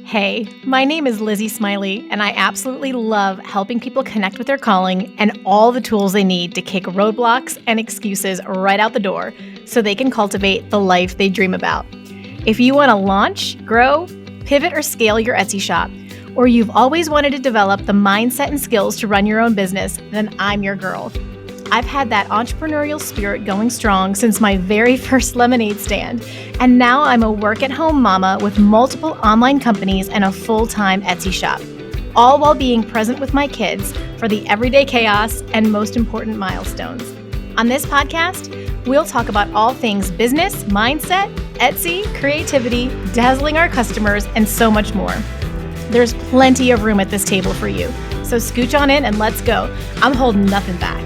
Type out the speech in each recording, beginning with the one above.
Hey, my name is Lizzie Smiley, and I absolutely love helping people connect with their calling and all the tools they need to kick roadblocks and excuses right out the door so they can cultivate the life they dream about. If you want to launch, grow, pivot, or scale your Etsy shop, or you've always wanted to develop the mindset and skills to run your own business, then I'm your girl. I've had that entrepreneurial spirit going strong since my very first lemonade stand, and now I'm a work-at-home mama with multiple online companies and a full-time Etsy shop, all while being present with my kids for the everyday chaos and most important milestones. On this podcast, we'll talk about all things business, mindset, Etsy, creativity, dazzling our customers, and so much more. There's plenty of room at this table for you, so scooch on in and let's go. I'm holding nothing back.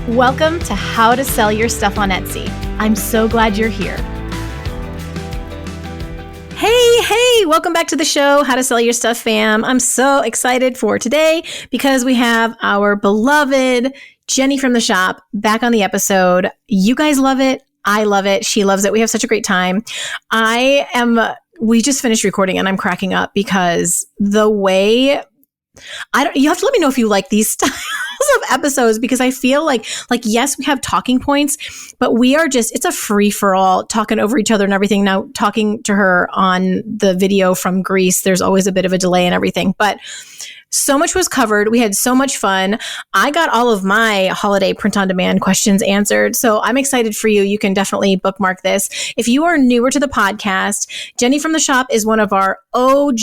Welcome to How to Sell Your Stuff on Etsy. I'm so glad you're here. Hey, welcome back to the show, How to Sell Your Stuff fam. I'm so excited for today because we have our beloved Jenny from the shop back on the episode. You guys love it. I love it. She loves it. We have such a great time. We just finished recording and I'm cracking up because the way you have to let me know if you like these styles of episodes because I feel like yes, we have talking points, but we are it's a free for all talking over each other and everything. Now talking to her on the video from Greece, there's always a bit of a delay and everything, but so much was covered. We had so much fun. I got all of my holiday print-on-demand questions answered. So I'm excited for you. You can definitely bookmark this. If you are newer to the podcast, Jenny from the shop is one of our OG,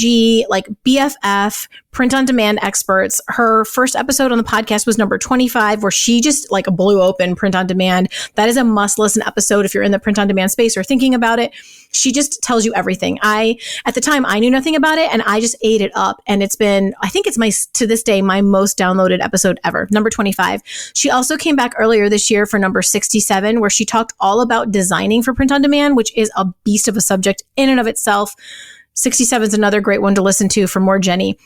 BFF print-on-demand experts. Her first episode on the podcast was number 25, where she just blew open print-on-demand. That is a must-listen episode if you're in the print-on-demand space or thinking about it. She just tells you everything. At the time, I knew nothing about it and I just ate it up. And it's been, I think it's to this day, my most downloaded episode ever, number 25. She also came back earlier this year for number 67, where she talked all about designing for print on demand, which is a beast of a subject in and of itself. 67 is another great one to listen to for more Jenny.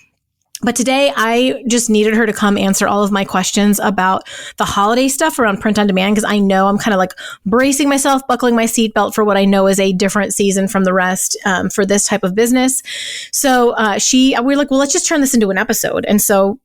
But today, I just needed her to come answer all of my questions about the holiday stuff around print on demand, because I know I'm kind of bracing myself, buckling my seatbelt for what I know is a different season from the rest for this type of business. So we're like, well, let's just turn this into an episode. And so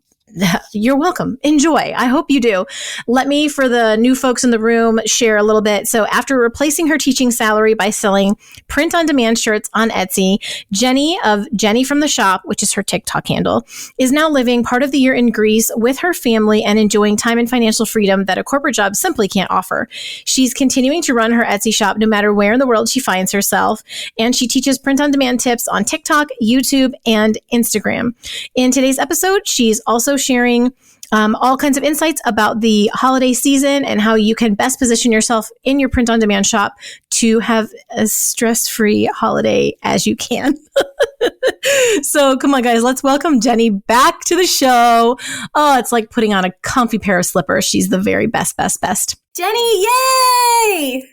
you're welcome. Enjoy. I hope you do. Let me, for the new folks in the room, share a little bit. So after replacing her teaching salary by selling print-on-demand shirts on Etsy, Jenny of Jenny from the Shop, which is her TikTok handle, is now living part of the year in Greece with her family and enjoying time and financial freedom that a corporate job simply can't offer. She's continuing to run her Etsy shop no matter where in the world she finds herself, and she teaches print-on-demand tips on TikTok, YouTube, and Instagram. In today's episode, she's also sharing all kinds of insights about the holiday season and how you can best position yourself in your print-on-demand shop to have as stress-free holiday as you can. So come on, guys, let's welcome Jenny back to the show. Oh, it's like putting on a comfy pair of slippers. She's the very best. Jenny, yay!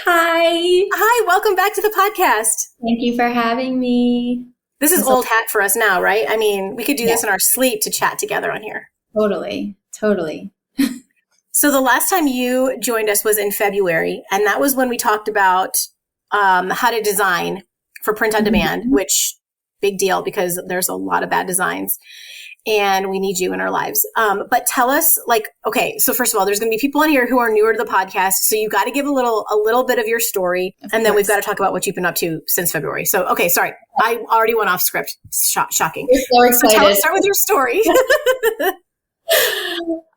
Hi, welcome back to the podcast. Thank you for having me. This is old hat for us now, right? I mean, we could do this in our sleep to chat together on here. Totally. So the last time you joined us was in February, and that was when we talked about how to design for print on demand, which big deal because there's a lot of bad designs and we need you in our lives. But tell us, okay, so first of all, there's going to be people on here who are newer to the podcast. So you got to give a little bit of your story, and then we've got to talk about what you've been up to since February. So, okay, sorry. I already went off script. Shocking. You're so excited. Start with your story.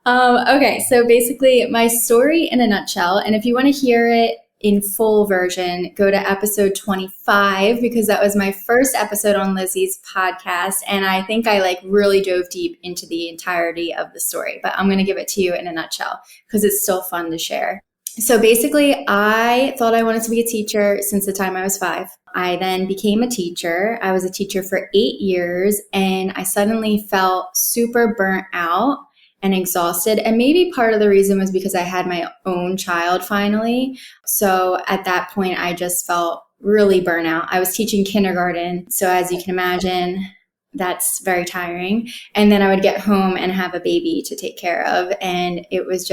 Okay, so basically my story in a nutshell, and if you want to hear it in full version, go to episode 25, because that was my first episode on Lizzie's podcast. And I think I really dove deep into the entirety of the story, but I'm going to give it to you in a nutshell because it's still fun to share. So basically, I thought I wanted to be a teacher since the time I was 5. I then became a teacher. I was a teacher for 8 years, and I suddenly felt super burnt out and exhausted. And maybe part of the reason was because I had my own child finally. So at that point, I just felt really burnout. I was teaching kindergarten. So as you can imagine, that's very tiring. And then I would get home and have a baby to take care of. And it was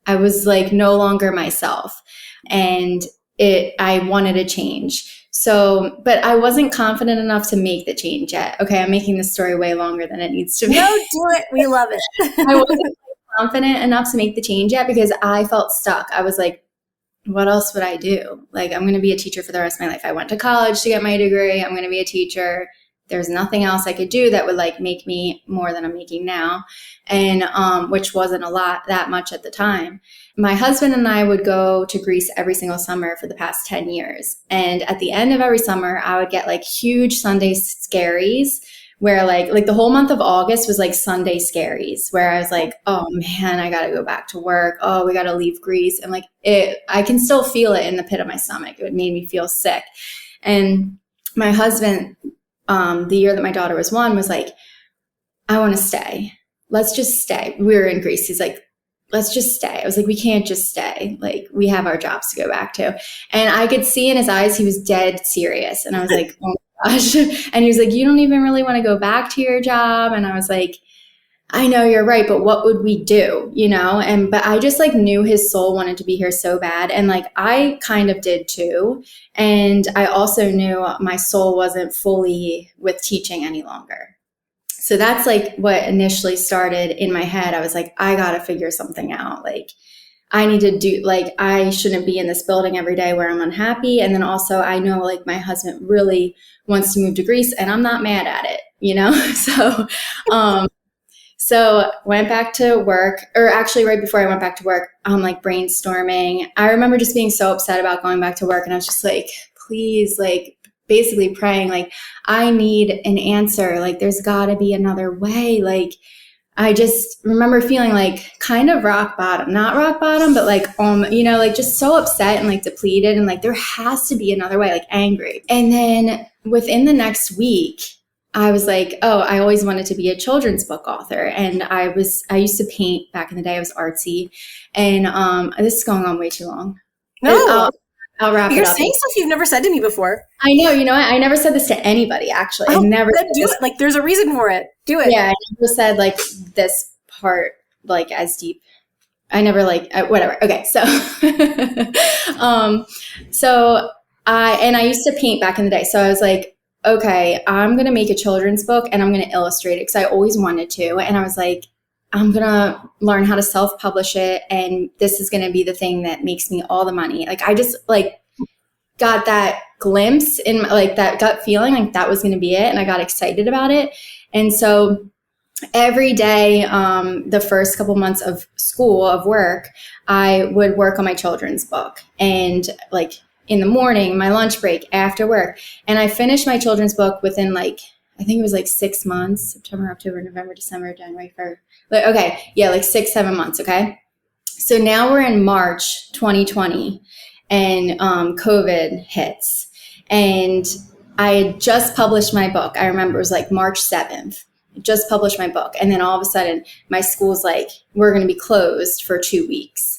I was no longer myself. And I wanted a change. So, but I wasn't confident enough to make the change yet. Okay, I'm making this story way longer than it needs to be. No, do it. We love it. I wasn't confident enough to make the change yet because I felt stuck. I was like, what else would I do? Like, I'm going to be a teacher for the rest of my life. I went to college to get my degree. I'm going to be a teacher. There's nothing else I could do that would like make me more than I'm making now. And, which wasn't that much at the time. My husband and I would go to Greece every single summer for the past 10 years. And at the end of every summer, I would get like huge Sunday scaries where like the whole month of August was like Sunday scaries where I was like, oh man, I got to go back to work. Oh, we got to leave Greece. And like I can still feel it in the pit of my stomach. It made me feel sick. And my husband, the year that my daughter was 1, was like, I want to stay. Let's just stay. We were in Greece. He's like, let's just stay. I was like, we can't just stay. Like, we have our jobs to go back to. And I could see in his eyes, he was dead serious. And I was like, oh my gosh. And he was like, you don't even really want to go back to your job. And I was like, I know you're right, but what would we do? You know? But I just like knew his soul wanted to be here so bad. And like, I kind of did too. And I also knew my soul wasn't fully with teaching any longer. So that's like what initially started in my head. I was like, I got to figure something out. Like, I need to do, like, I shouldn't be in this building every day where I'm unhappy. And then also I know like my husband really wants to move to Greece and I'm not mad at it, you know? So went back to work, or actually right before I went back to work, I'm like brainstorming. I remember just being so upset about going back to work. And I was just like, please, like basically praying, like, I need an answer. Like, there's gotta be another way. Like, I just remember feeling like kind of rock bottom, not rock bottom, but like, you know, like just so upset and like depleted and like, there has to be another way, like angry. And then within the next week, I was like, oh, I always wanted to be a children's book author. And I used to paint back in the day. I was artsy. And this is going on way too long. No, I'll wrap it up. You're saying stuff you've never said to me before. I know. You know what? I never said this to anybody, actually. I never do it. Like, there's a reason for it. Do it. Yeah, I never said like this part like as deep. I never like whatever. Okay, so I used to paint back in the day. So I was like, okay, I'm going to make a children's book and I'm going to illustrate it because I always wanted to. And I was like, I'm going to learn how to self-publish it. And this is going to be the thing that makes me all the money. Like, I just like got that glimpse in like that gut feeling, like that was going to be it. And I got excited about it. And so every day, the first couple months of school, of work, I would work on my children's book. And like, in the morning, my lunch break, after work. And I finished my children's book within like, I think it was like 6 months, September, October, November, December, January, February. Okay. Yeah. Like 6-7 months. Okay. So now we're in March, 2020 and, COVID hits and I had just published my book. I remember it was like March 7th, just published my book. And then all of a sudden my school's like, we're going to be closed for 2 weeks.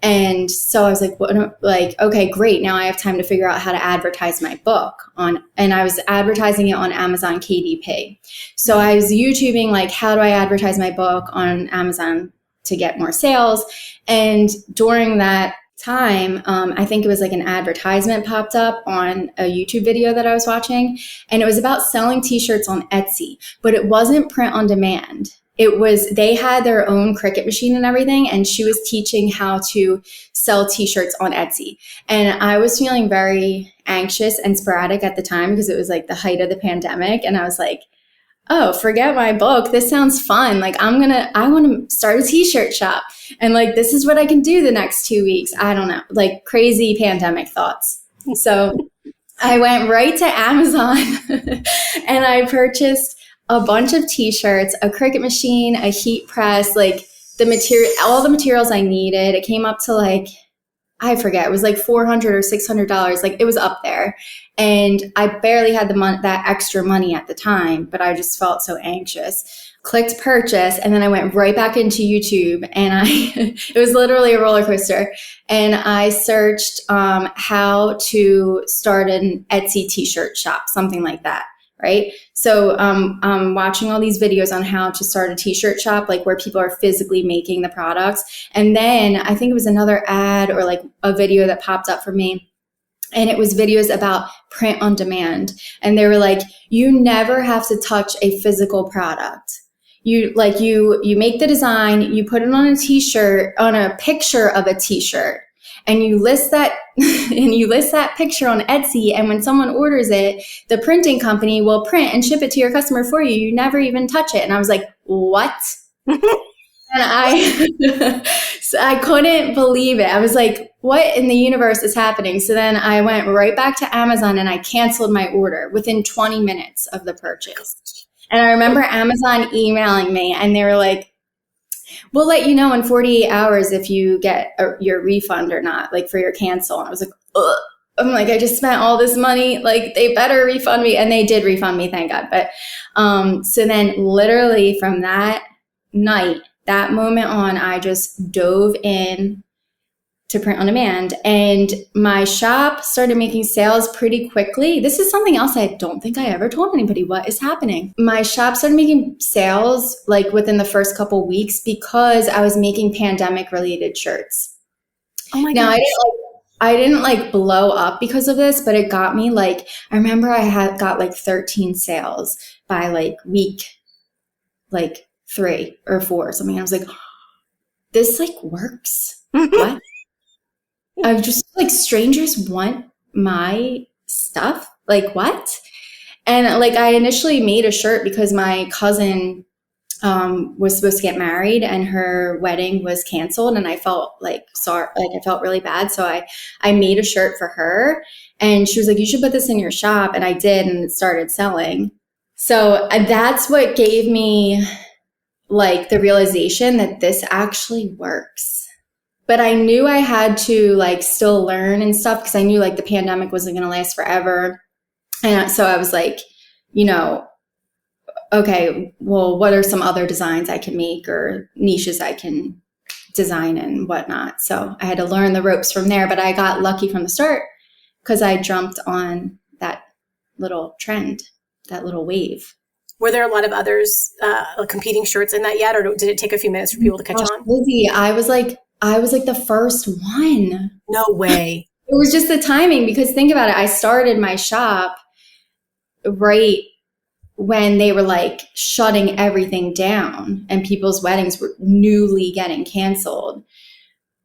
And so I was like, okay, great. Now I have time to figure out how to advertise my book and I was advertising it on Amazon KDP. So I was YouTubing, like, how do I advertise my book on Amazon to get more sales? And during that time, I think it was like an advertisement popped up on a YouTube video that I was watching. And it was about selling t-shirts on Etsy, but it wasn't print on demand. It was, they had their own Cricut machine and everything, and she was teaching how to sell t-shirts on Etsy. And I was feeling very anxious and sporadic at the time because it was like the height of the pandemic. And I was like, oh, forget my book. This sounds fun. Like, I want to start a t-shirt shop. And like, this is what I can do the next 2 weeks. I don't know, like crazy pandemic thoughts. So I went right to Amazon and I purchased a bunch of t-shirts, a Cricut machine, a heat press, like all the materials I needed. It came up to like, I forget, it was like $400 or $600. Like, it was up there. And I barely had that extra money at the time, but I just felt so anxious. Clicked purchase. And then I went right back into YouTube and it was literally a roller coaster. And I searched, how to start an Etsy t-shirt shop, something like that. Right. So, I'm watching all these videos on how to start a t-shirt shop, like where people are physically making the products. And then I think it was another ad or like a video that popped up for me. And it was videos about print on demand. And they were like, you never have to touch a physical product. You make the design, you put it on a t-shirt, on a picture of a t-shirt, and you list that picture on Etsy. And when someone orders it, the printing company will print and ship it to your customer for you. You never even touch it. And I was like, what? And so I couldn't believe it. I was like, what in the universe is happening? So then I went right back to Amazon and I canceled my order within 20 minutes of the purchase. And I remember Amazon emailing me and they were like, we'll let you know in 48 hours if you get your refund or not, like for your cancel. And I was like, ugh. I'm like, I just spent all this money. Like, they better refund me. And they did refund me, thank God. But so then literally from that night, that moment on, I just dove in to print on demand, and my shop started making sales pretty quickly. This is something else I don't think I ever told anybody what is happening. My shop started making sales like within the first couple weeks because I was making pandemic related shirts. Oh my Now, gosh. I didn't like blow up because of this, but it got me like, I remember I had got like 13 sales by like week, like 3 or 4 or something. I was like, this like works. What? I just like, strangers want my stuff. Like, what? And like, I initially made a shirt because my cousin was supposed to get married and her wedding was canceled, and I felt like sorry, like I felt really bad. So I made a shirt for her, and she was like, you should put this in your shop. And I did, and it started selling. So that's what gave me like the realization that this actually works. But I knew I had to like still learn and stuff because I knew like the pandemic wasn't going to last forever. And so I was like, you know, okay, well, what are some other designs I can make or niches I can design and whatnot? So I had to learn the ropes from there, but I got lucky from the start because I jumped on that little trend, that little wave. Were there a lot of others competing shirts in that yet, or did it take a few minutes for people to catch on? Lizzie, I was like the first one. No way. It was just the timing, because think about it. I started my shop right when they were like shutting everything down and people's weddings were newly getting canceled.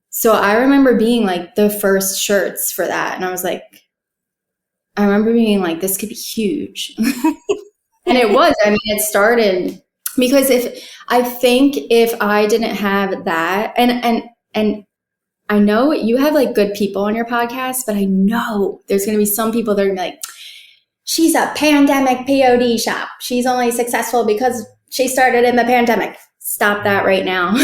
So I remember being like the first shirts for that. And I was like, I remember being like, this could be huge. And it was. I mean, it started because if I didn't have that, and I know you have like good people on your podcast, but I know there's going to be some people that are going to be like, she's a pandemic POD shop. She's only successful because she started in the pandemic. Stop that right now.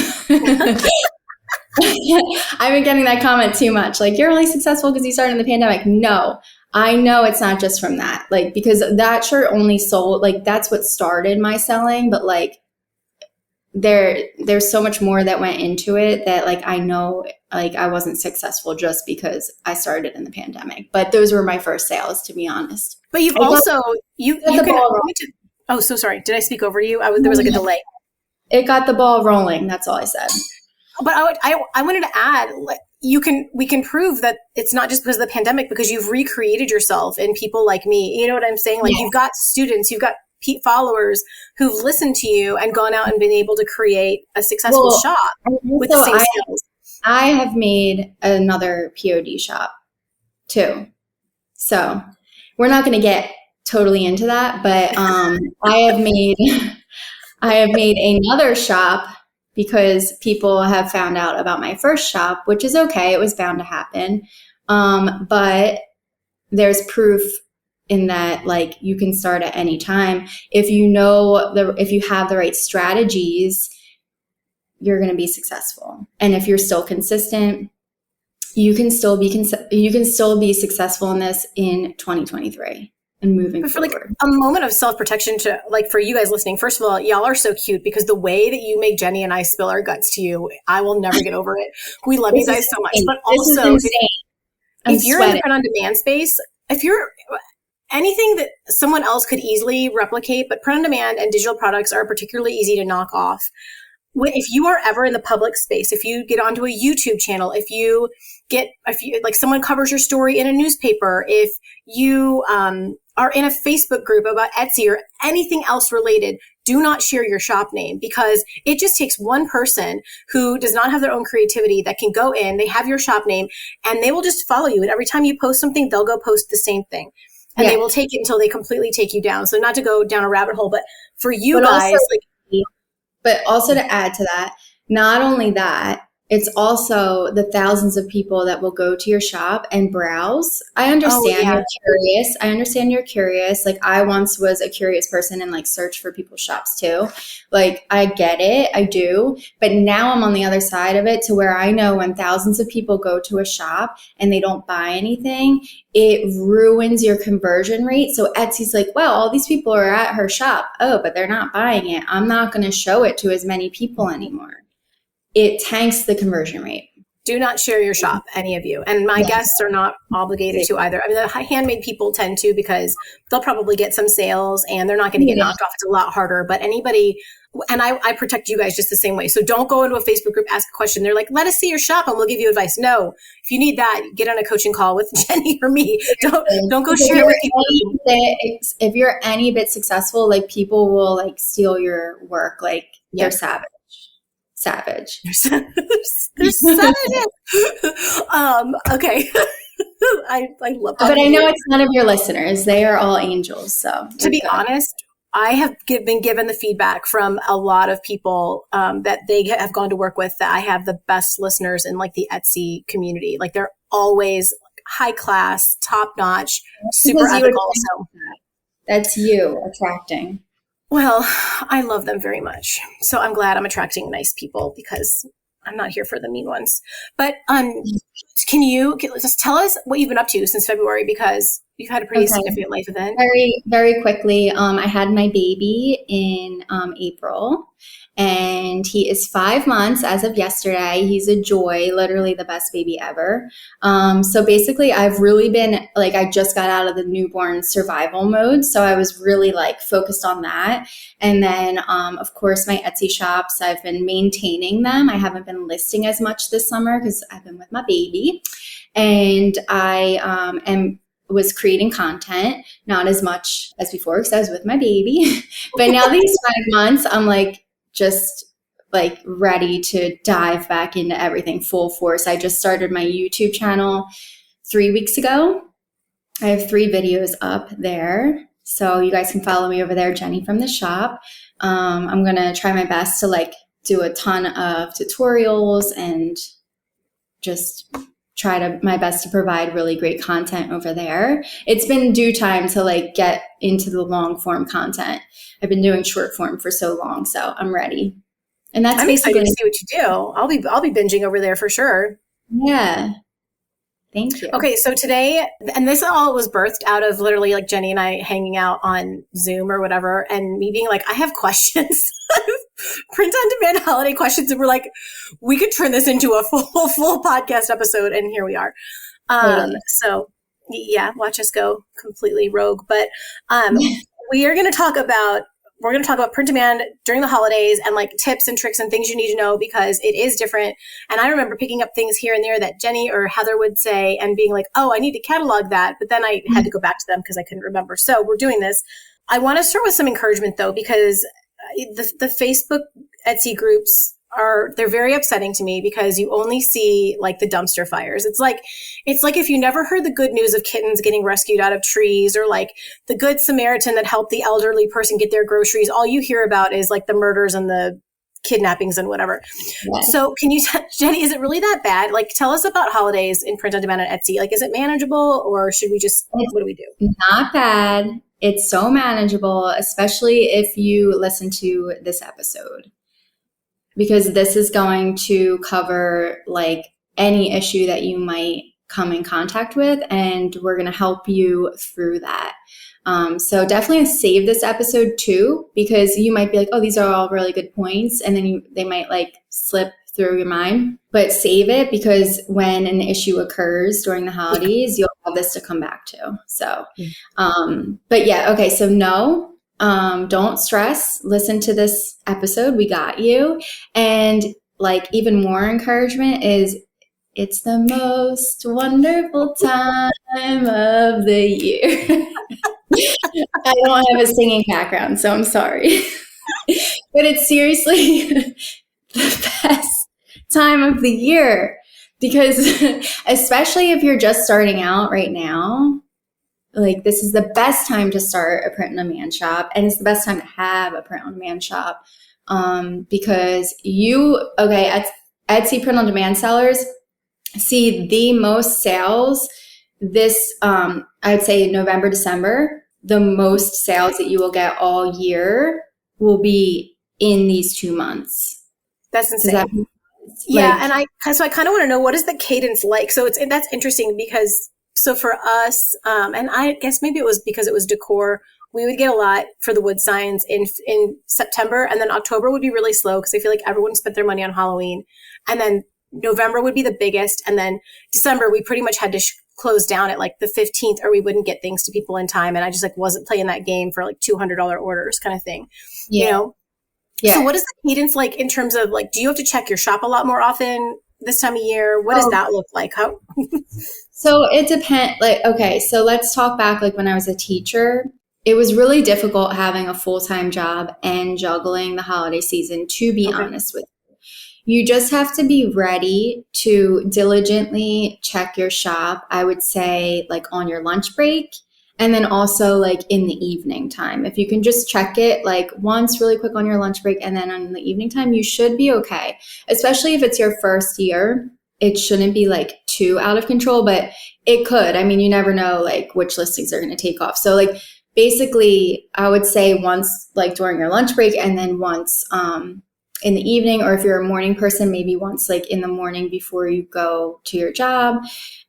I've been getting that comment too much. Like, you're only successful because you started in the pandemic. No, I know it's not just from that. Like, because that shirt only sold, like, that's what started my selling. But like, there's so much more that went into it that like, I know like I wasn't successful just because I started in the pandemic. But those were my first sales, to be honest. But you've also, you can, oh, so sorry. Did I speak over you? There was like a delay. It got the ball rolling. That's all I said. But I wanted to add, like, we can prove that it's not just because of the pandemic, because you've recreated yourself in people like me. You know what I'm saying? Like, You've got students, you've got followers who've listened to you and gone out and been able to create a successful shop with the same skills. I have made another POD shop too. So we're not going to get totally into that, but I have made another shop because people have found out about my first shop, which is okay. It was bound to happen. But there's proof in that, like, you can start at any time. If you have the right strategies, you're going to be successful. And if you're still consistent, you can still be successful in this in 2023 and moving forward. For like a moment of self-protection to, like, for you guys listening, first of all, y'all are so cute because the way that you make Jenny and I spill our guts to you, I will never get over it. We love you guys so much. But also, if you're in the print on demand space, if you're anything that someone else could easily replicate, but print on demand and digital products are particularly easy to knock off. if you are ever in the public space, if you get onto a YouTube channel, if you like someone covers your story in a newspaper, if you are in a Facebook group about Etsy or anything else related, do not share your shop name, because it just takes one person who does not have their own creativity that can go in, they have your shop name, and they will just follow you. And every time you post something, they'll go post the same thing. And they will take it until they completely take you down. So not to go down a rabbit hole, but for you guys, but also to add to that, not only that, it's also the thousands of people that will go to your shop and browse. I understand you're curious. I understand you're curious. Like, I once was a curious person and like search for people's shops too. Like, I get it. I do. But now I'm on the other side of it, to where I know when thousands of people go to a shop and they don't buy anything, it ruins your conversion rate. So Etsy's like, well, all these people are at her shop. Oh, but they're not buying it. I'm not going to show it to as many people anymore. It tanks the conversion rate. Do not share your shop, any of you. And my guests are not obligated to either. I mean, the handmade people tend to, because they'll probably get some sales and they're not going to get knocked off. It's a lot harder. But anybody, and I protect you guys just the same way. So don't go into a Facebook group, ask a question. They're like, let us see your shop and we'll give you advice. No, if you need that, get on a coaching call with Jenny or me. Don't go share it with people. If you're any bit successful, like, people will like steal your work. Like, they're savage. They're savages. Okay. I love that. But I know it's none of your listeners. They are all angels. So to be honest, I have been given the feedback from a lot of people that they have gone to work with, that I have the best listeners in like the Etsy community. Like, they're always high class, top notch, super ethical. So that's you attracting. Well, I love them very much. So I'm glad I'm attracting nice people, because I'm not here for the mean ones. But can you just tell us what you've been up to since February, because you've had a pretty significant life event. Very, very quickly. I had my baby in April, and he is 5 months as of yesterday. He's a joy, literally the best baby ever. So basically, I've really been like, I just got out of the newborn survival mode. So I was really like focused on that. And then, of course, my Etsy shops, I've been maintaining them. I haven't been listing as much this summer because I've been with my baby. And I was creating content, not as much as before because I was with my baby. But now these 5 months, I'm like, just like ready to dive back into everything full force. I just started my YouTube channel 3 weeks ago. I have 3 videos up there. So you guys can follow me over there, Jenny from the shop. I'm going to try my best to like do a ton of tutorials and just try my best to provide really great content over there. It's been due time to like get into the long form content. I've been doing short form for so long, so I'm ready. And that's I'm excited to see what you do. I'll be binging over there for sure. Yeah. Thank you. Okay, so today, and this all was birthed out of literally like Jenny and I hanging out on Zoom or whatever, and me being like, I have questions. Print on demand holiday questions, and we're like, we could turn this into a full podcast episode, and here we are. So yeah, watch us go completely rogue. But we're going to talk about print demand during the holidays and like tips and tricks and things you need to know, because it is different. And I remember picking up things here and there that Jenny or Heather would say and being like, oh, I need to catalog that. But then I had to go back to them because I couldn't remember. So we're doing this. I want to start with some encouragement though, because the Facebook Etsy groups they're very upsetting to me, because you only see like the dumpster fires. It's like if you never heard the good news of kittens getting rescued out of trees, or like the good Samaritan that helped the elderly person get their groceries. All you hear about is like the murders and the kidnappings and whatever. Yeah. So can you, Jenny, is it really that bad? Like, tell us about holidays in print on demand on Etsy. Like, is it manageable, or should we just, what do we do? Not bad. It's so manageable, especially if you listen to this episode, because this is going to cover like any issue that you might come in contact with, and we're going to help you through that. So definitely save this episode too, because you might be like, oh, these are all really good points. And then they might like slip through your mind, but save it, because when an issue occurs during the holidays, you'll have this to come back to. So, but yeah. Okay. So no, don't stress. Listen to this episode. We got you. And like even more encouragement is it's the most wonderful time of the year. I don't have a singing background, so I'm sorry. But it's seriously the best time of the year because especially if you're just starting out right now, like this is the best time to start a print-on-demand shop, and it's the best time to have a print-on-demand shop because Etsy print-on-demand sellers see the most sales this, I'd say November, December. The most sales that you will get all year will be in these 2 months. That's insane. And I kind of want to know, what is the cadence like? So that's interesting because so for us, and I guess maybe it was because it was decor, we would get a lot for the wood signs in September, and then October would be really slow because I feel like everyone spent their money on Halloween, and then November would be the biggest, and then December we pretty much had to close down at like the 15th, or we wouldn't get things to people in time, and I just like wasn't playing that game for like $200 orders kind of thing, you know? Yeah. So what is the cadence like in terms of like, do you have to check your shop a lot more often this time of year? What does that look like? How? So it depends. Like, okay, so let's talk back. Like when I was a teacher, it was really difficult having a full-time job and juggling the holiday season, to be honest with you. You just have to be ready to diligently check your shop, I would say, like on your lunch break. And then also like in the evening time, if you can just check it like once really quick on your lunch break and then on the evening time, you should be okay. Especially if it's your first year, it shouldn't be like too out of control, but it could. I mean, you never know like which listings are going to take off. So like basically I would say once like during your lunch break and then once in the evening, or if you're a morning person, maybe once like in the morning before you go to your job.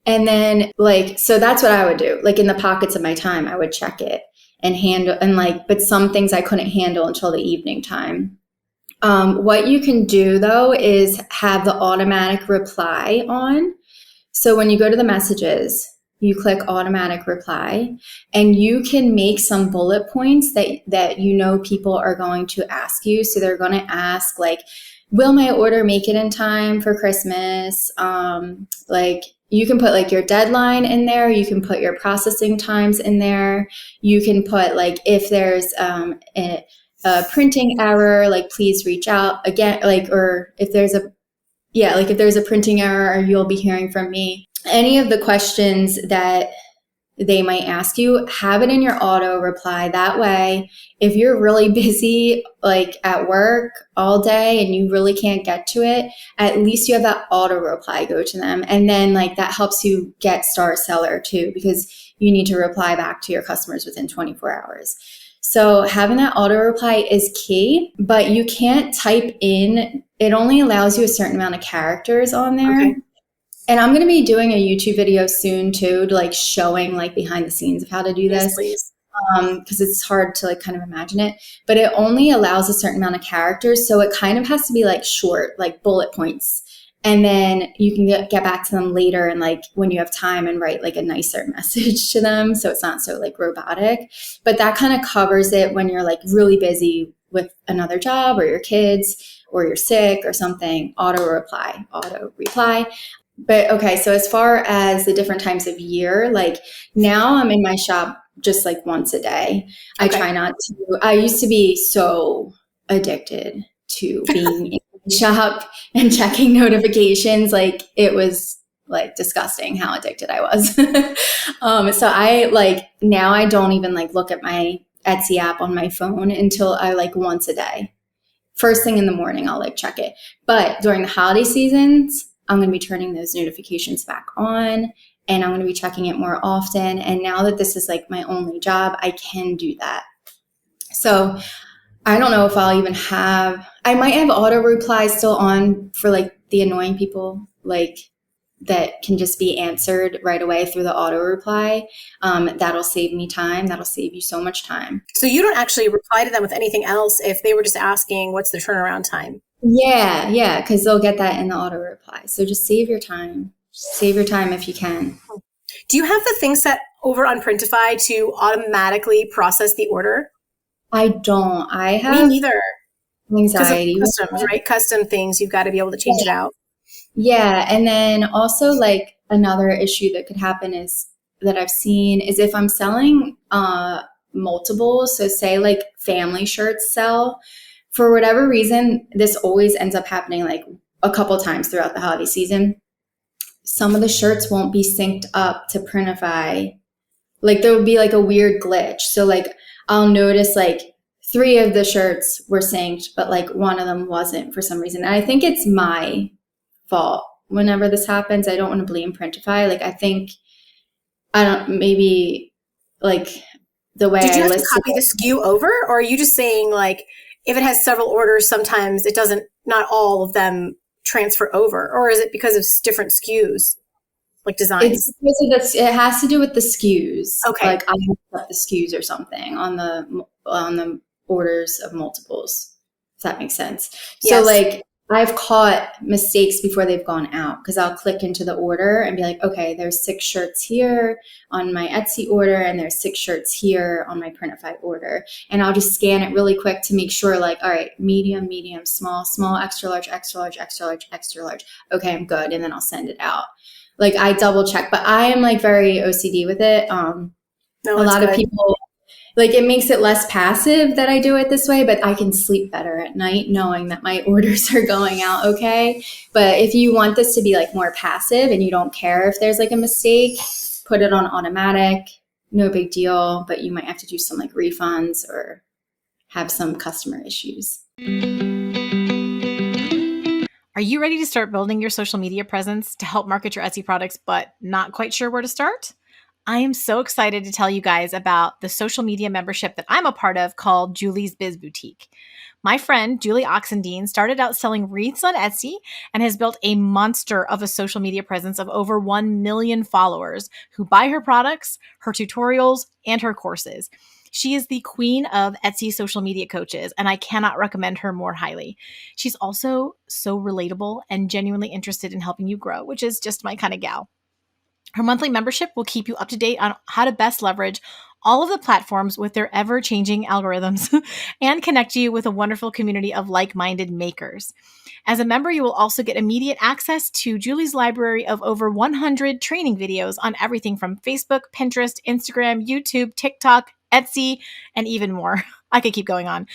And then like, so that's what I would do. Like in the pockets of my time, I would check it and handle, and like, but some things I couldn't handle until the evening time. What you can do though is have the automatic reply on. So when you go to the messages, you click automatic reply and you can make some bullet points that you know people are going to ask you. So they're going to ask like, will my order make it in time for Christmas? Like you can put like your deadline in there. You can put your processing times in there. You can put like if there's a printing error, like please reach out again, like, or if there's a printing error, you'll be hearing from me. Any of the questions that they might ask you, have it in your auto reply. That way, if you're really busy, like at work all day and you really can't get to it, at least you have that auto reply go to them. And then like that helps you get star seller too, because you need to reply back to your customers within 24 hours. So having that auto reply is key, but you can't type in. It only allows you a certain amount of characters on there. Okay. And I'm going to be doing a YouTube video soon too, to like showing like behind the scenes of how to do this. Please. Because it's hard to like kind of imagine it, but it only allows a certain amount of characters. So it kind of has to be like short, like bullet points. And then you can get back to them later and like when you have time and write like a nicer message to them. So it's not so like robotic, but that kind of covers it when you're like really busy with another job or your kids or you're sick or something. Auto reply. But okay, so as far as the different times of year, like now I'm in my shop just like once a day. Okay. I try not to. I used to be so addicted to being in the shop and checking notifications. Like it was like disgusting how addicted I was. So I like now I don't even like look at my Etsy app on my phone until I like once a day. First thing in the morning, I'll like check it. But during the holiday seasons, I'm going to be turning those notifications back on and I'm going to be checking it more often. And now that this is like my only job, I can do that. So I don't know if I'll even I might have auto replies still on for like the annoying people, like that can just be answered right away through the auto reply. That'll save me time. That'll save you so much time. So you don't actually reply to them with anything else if they were just asking what's the turnaround time? Yeah, because they'll get that in the auto reply. So just save your time. Save your time if you can. Do you have the thing set over on Printify to automatically process the order? I don't. I Me have neither. Because of anxiety. customs, right? Custom things, you've got to be able to change it out. Yeah. And then also like another issue that could happen is that I've seen is if I'm selling multiples, so say like family shirts sell, for whatever reason, this always ends up happening like a couple times throughout the holiday season. Some of the shirts won't be synced up to Printify. Like there will be like a weird glitch. So like I'll notice like 3 of the shirts were synced, but like one of them wasn't for some reason. And I think it's my fault whenever this happens. I don't want to blame Printify. Like I think I don't maybe like the way Did you I have to listed copy the SKU over, or are you just saying like if it has several orders, sometimes it doesn't, not all of them transfer over, or is it because of different SKUs, like designs? it's because of this. It has to do with the SKUs. Okay. Like I have the SKUs or something on the orders of multiples. If that makes sense. So Yes. like I've caught mistakes before they've gone out because I'll click into the order and be like, okay, there's 6 shirts here on my Etsy order and there's 6 shirts here on my Printify order. And I'll just scan it really quick to make sure like, all right, medium, medium, small, small, extra large, extra large, extra large, extra large. Okay, I'm good. And then I'll send it out. Like I double check, but I am like very OCD with it. No, a lot of people, like it makes it less passive that I do it this way, but I can sleep better at night knowing that my orders are going out okay. But if you want this to be like more passive and you don't care if there's like a mistake, put it on automatic, no big deal, but you might have to do some like refunds or have some customer issues. Are you ready to start building your social media presence to help market your Etsy products, but not quite sure where to start? I am so excited to tell you guys about the social media membership that I'm a part of called Julie's Biz Boutique. My friend, Julie Oxendine, started out selling wreaths on Etsy and has built a monster of a social media presence of over 1 million followers who buy her products, her tutorials, and her courses. She is the queen of Etsy social media coaches, and I cannot recommend her more highly. She's also so relatable and genuinely interested in helping you grow, which is just my kind of gal. Her monthly membership will keep you up to date on how to best leverage all of the platforms with their ever-changing algorithms and connect you with a wonderful community of like-minded makers. As a member, you will also get immediate access to Julie's library of over 100 training videos on everything from Facebook, Pinterest, Instagram, YouTube, TikTok, Etsy, and even more. I could keep going on.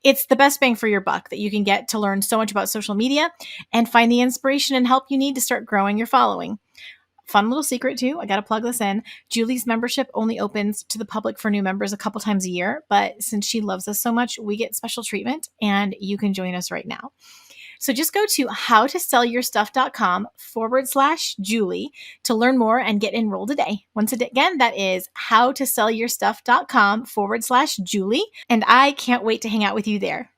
It's the best bang for your buck that you can get to learn so much about social media and find the inspiration and help you need to start growing your following. Fun little secret too, I got to plug this in. Julie's membership only opens to the public for new members a couple times a year, but since she loves us so much, we get special treatment and you can join us right now. So just go to howtosellyourstuff.com/Julie to learn more and get enrolled today. Once again, that is howtosellyourstuff.com/Julie. And I can't wait to hang out with you there.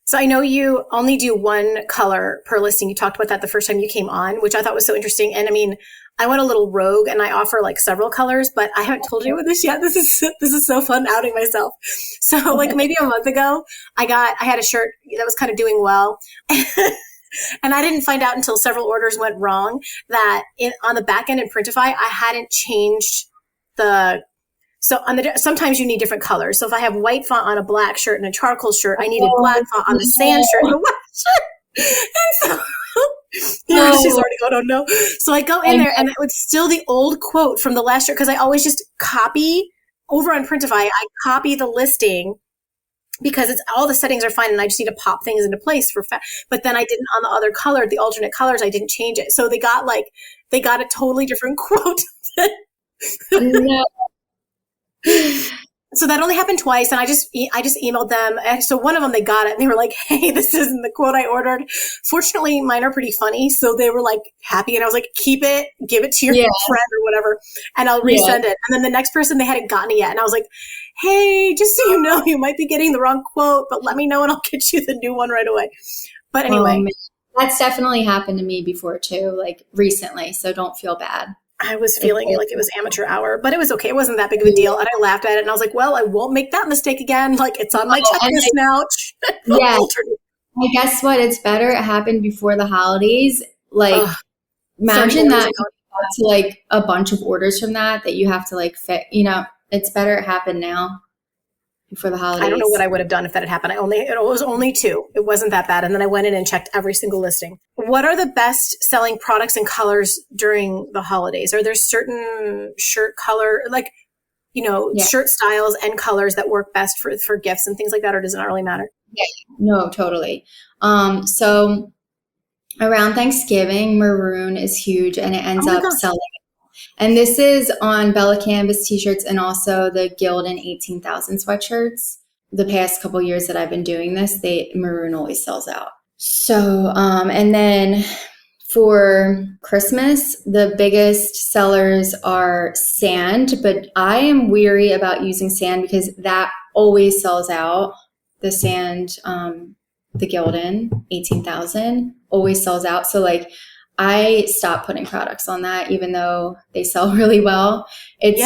So I know you only do one color per listing. You talked about that the first time you came on, which I thought was so interesting. And I mean, I went a little rogue and I offer like several colors, but I haven't told you this yet. This is so fun outing myself. So like maybe a month ago, I had a shirt that was kind of doing well. And I didn't find out until several orders went wrong that on the back end in Printify, I hadn't changed sometimes you need different colors. So if I have white font on a black shirt and a charcoal shirt, I needed black font on the sand shirt and the white shirt. And so she's already going, oh no. So I go in there and it was still the old quote from the last shirt because I always just copy over on Printify. I copy the listing because all the settings are fine and I just need to pop things into place but then I didn't on the other color, the alternate colors, I didn't change it. So they got a totally different quote. No. So that only happened twice, and I just emailed them. And so one of them, they got it, and they were like, "Hey, this isn't the quote I ordered." Fortunately, mine are pretty funny, so they were like happy, and I was like, "Keep it, give it to your friend or whatever, and I'll resend it." And then the next person, they hadn't gotten it yet, and I was like, "Hey, just so you know, you might be getting the wrong quote, but let me know, and I'll get you the new one right away." But anyway, that's definitely happened to me before too, like recently. So don't feel bad. I was feeling like it was amateur hour, but it was okay. It wasn't that big of a deal. And I laughed at it and I was like, well, I won't make that mistake again. Like it's on my checklist now. Yeah. I guess what? It's better it happened before the holidays. Like imagine that to like a bunch of orders from that you have to like fit, It's better it happened now before the holidays. I don't know what I would have done if that had happened. It was only 2. It wasn't that bad. And then I went in and checked every single listing. What are the best selling products and colors during the holidays? Are there certain shirt color, like, shirt styles and colors that work best for gifts and things like that, or does it not really matter? Yeah, no, totally. So around Thanksgiving, maroon is huge and it ends up selling. And this is on Bella Canvas t-shirts and also the Gildan 18,000 sweatshirts. The past couple years that I've been doing this, maroon always sells out. So, and then for Christmas, the biggest sellers are sand, but I am weary about using sand because that always sells out. The sand, the Gildan 18,000 always sells out. So like I stopped putting products on that, even though they sell really well. It's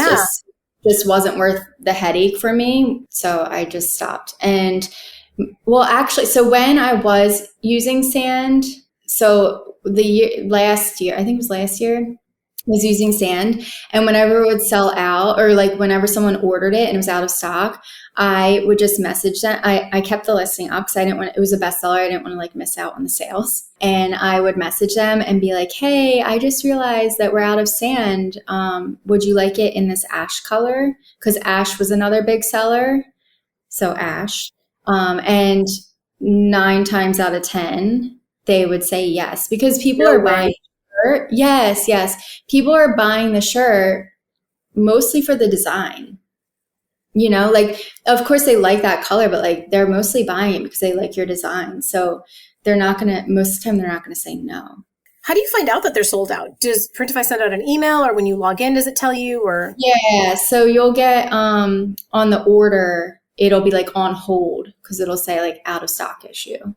just wasn't worth the headache for me. So I just stopped. And well, actually, so when I was using sand, so last year, I think it was last year, I was using sand, and whenever it would sell out, or like whenever someone ordered it and it was out of stock, I would just message them. I kept the listing up because it was a bestseller. I didn't want to like miss out on the sales. And I would message them and be like, hey, I just realized that we're out of sand. Would you like it in this ash color? Because ash was another big seller. So ash. And 9 times out of 10, they would say yes, because people are buying the shirt. Yes. People are buying the shirt mostly for the design. Like, of course they like that color, but like they're mostly buying it because they like your design. So most of the time they're not going to say no. How do you find out that they're sold out? Does Printify send out an email, or when you log in, does it tell you? Or yeah, so you'll get on the order, it'll be like on hold because it'll say like out of stock issue.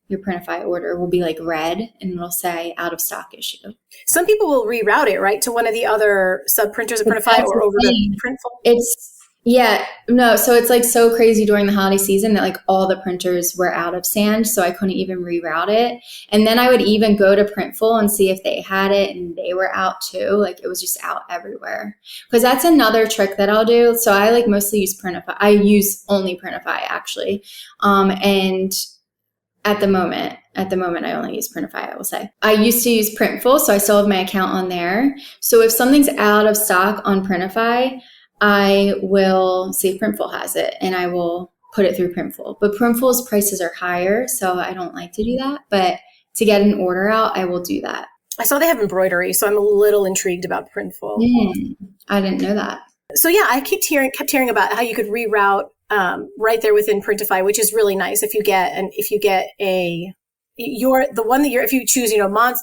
Your Printify order will be like red and it'll say out of stock issue. Some people will reroute it, right, to one of the other sub printers at Printify or over to Printful. So it's like so crazy during the holiday season that like all the printers were out of sand, so I couldn't even reroute it. And then I would even go to Printful and see if they had it, and they were out too. Like it was just out everywhere. Because that's another trick that I'll do. So I like mostly use Printify. I use only Printify actually. And at the moment, I only use Printify, I will say. I used to use Printful, so I still have my account on there. So if something's out of stock on Printify, I will see if Printful has it, and I will put it through Printful. But Printful's prices are higher, so I don't like to do that. But to get an order out, I will do that. I saw they have embroidery, so I'm a little intrigued about Printful. I didn't know that. So yeah, I kept hearing about how you could reroute right there within Printify, which is really nice if you choose,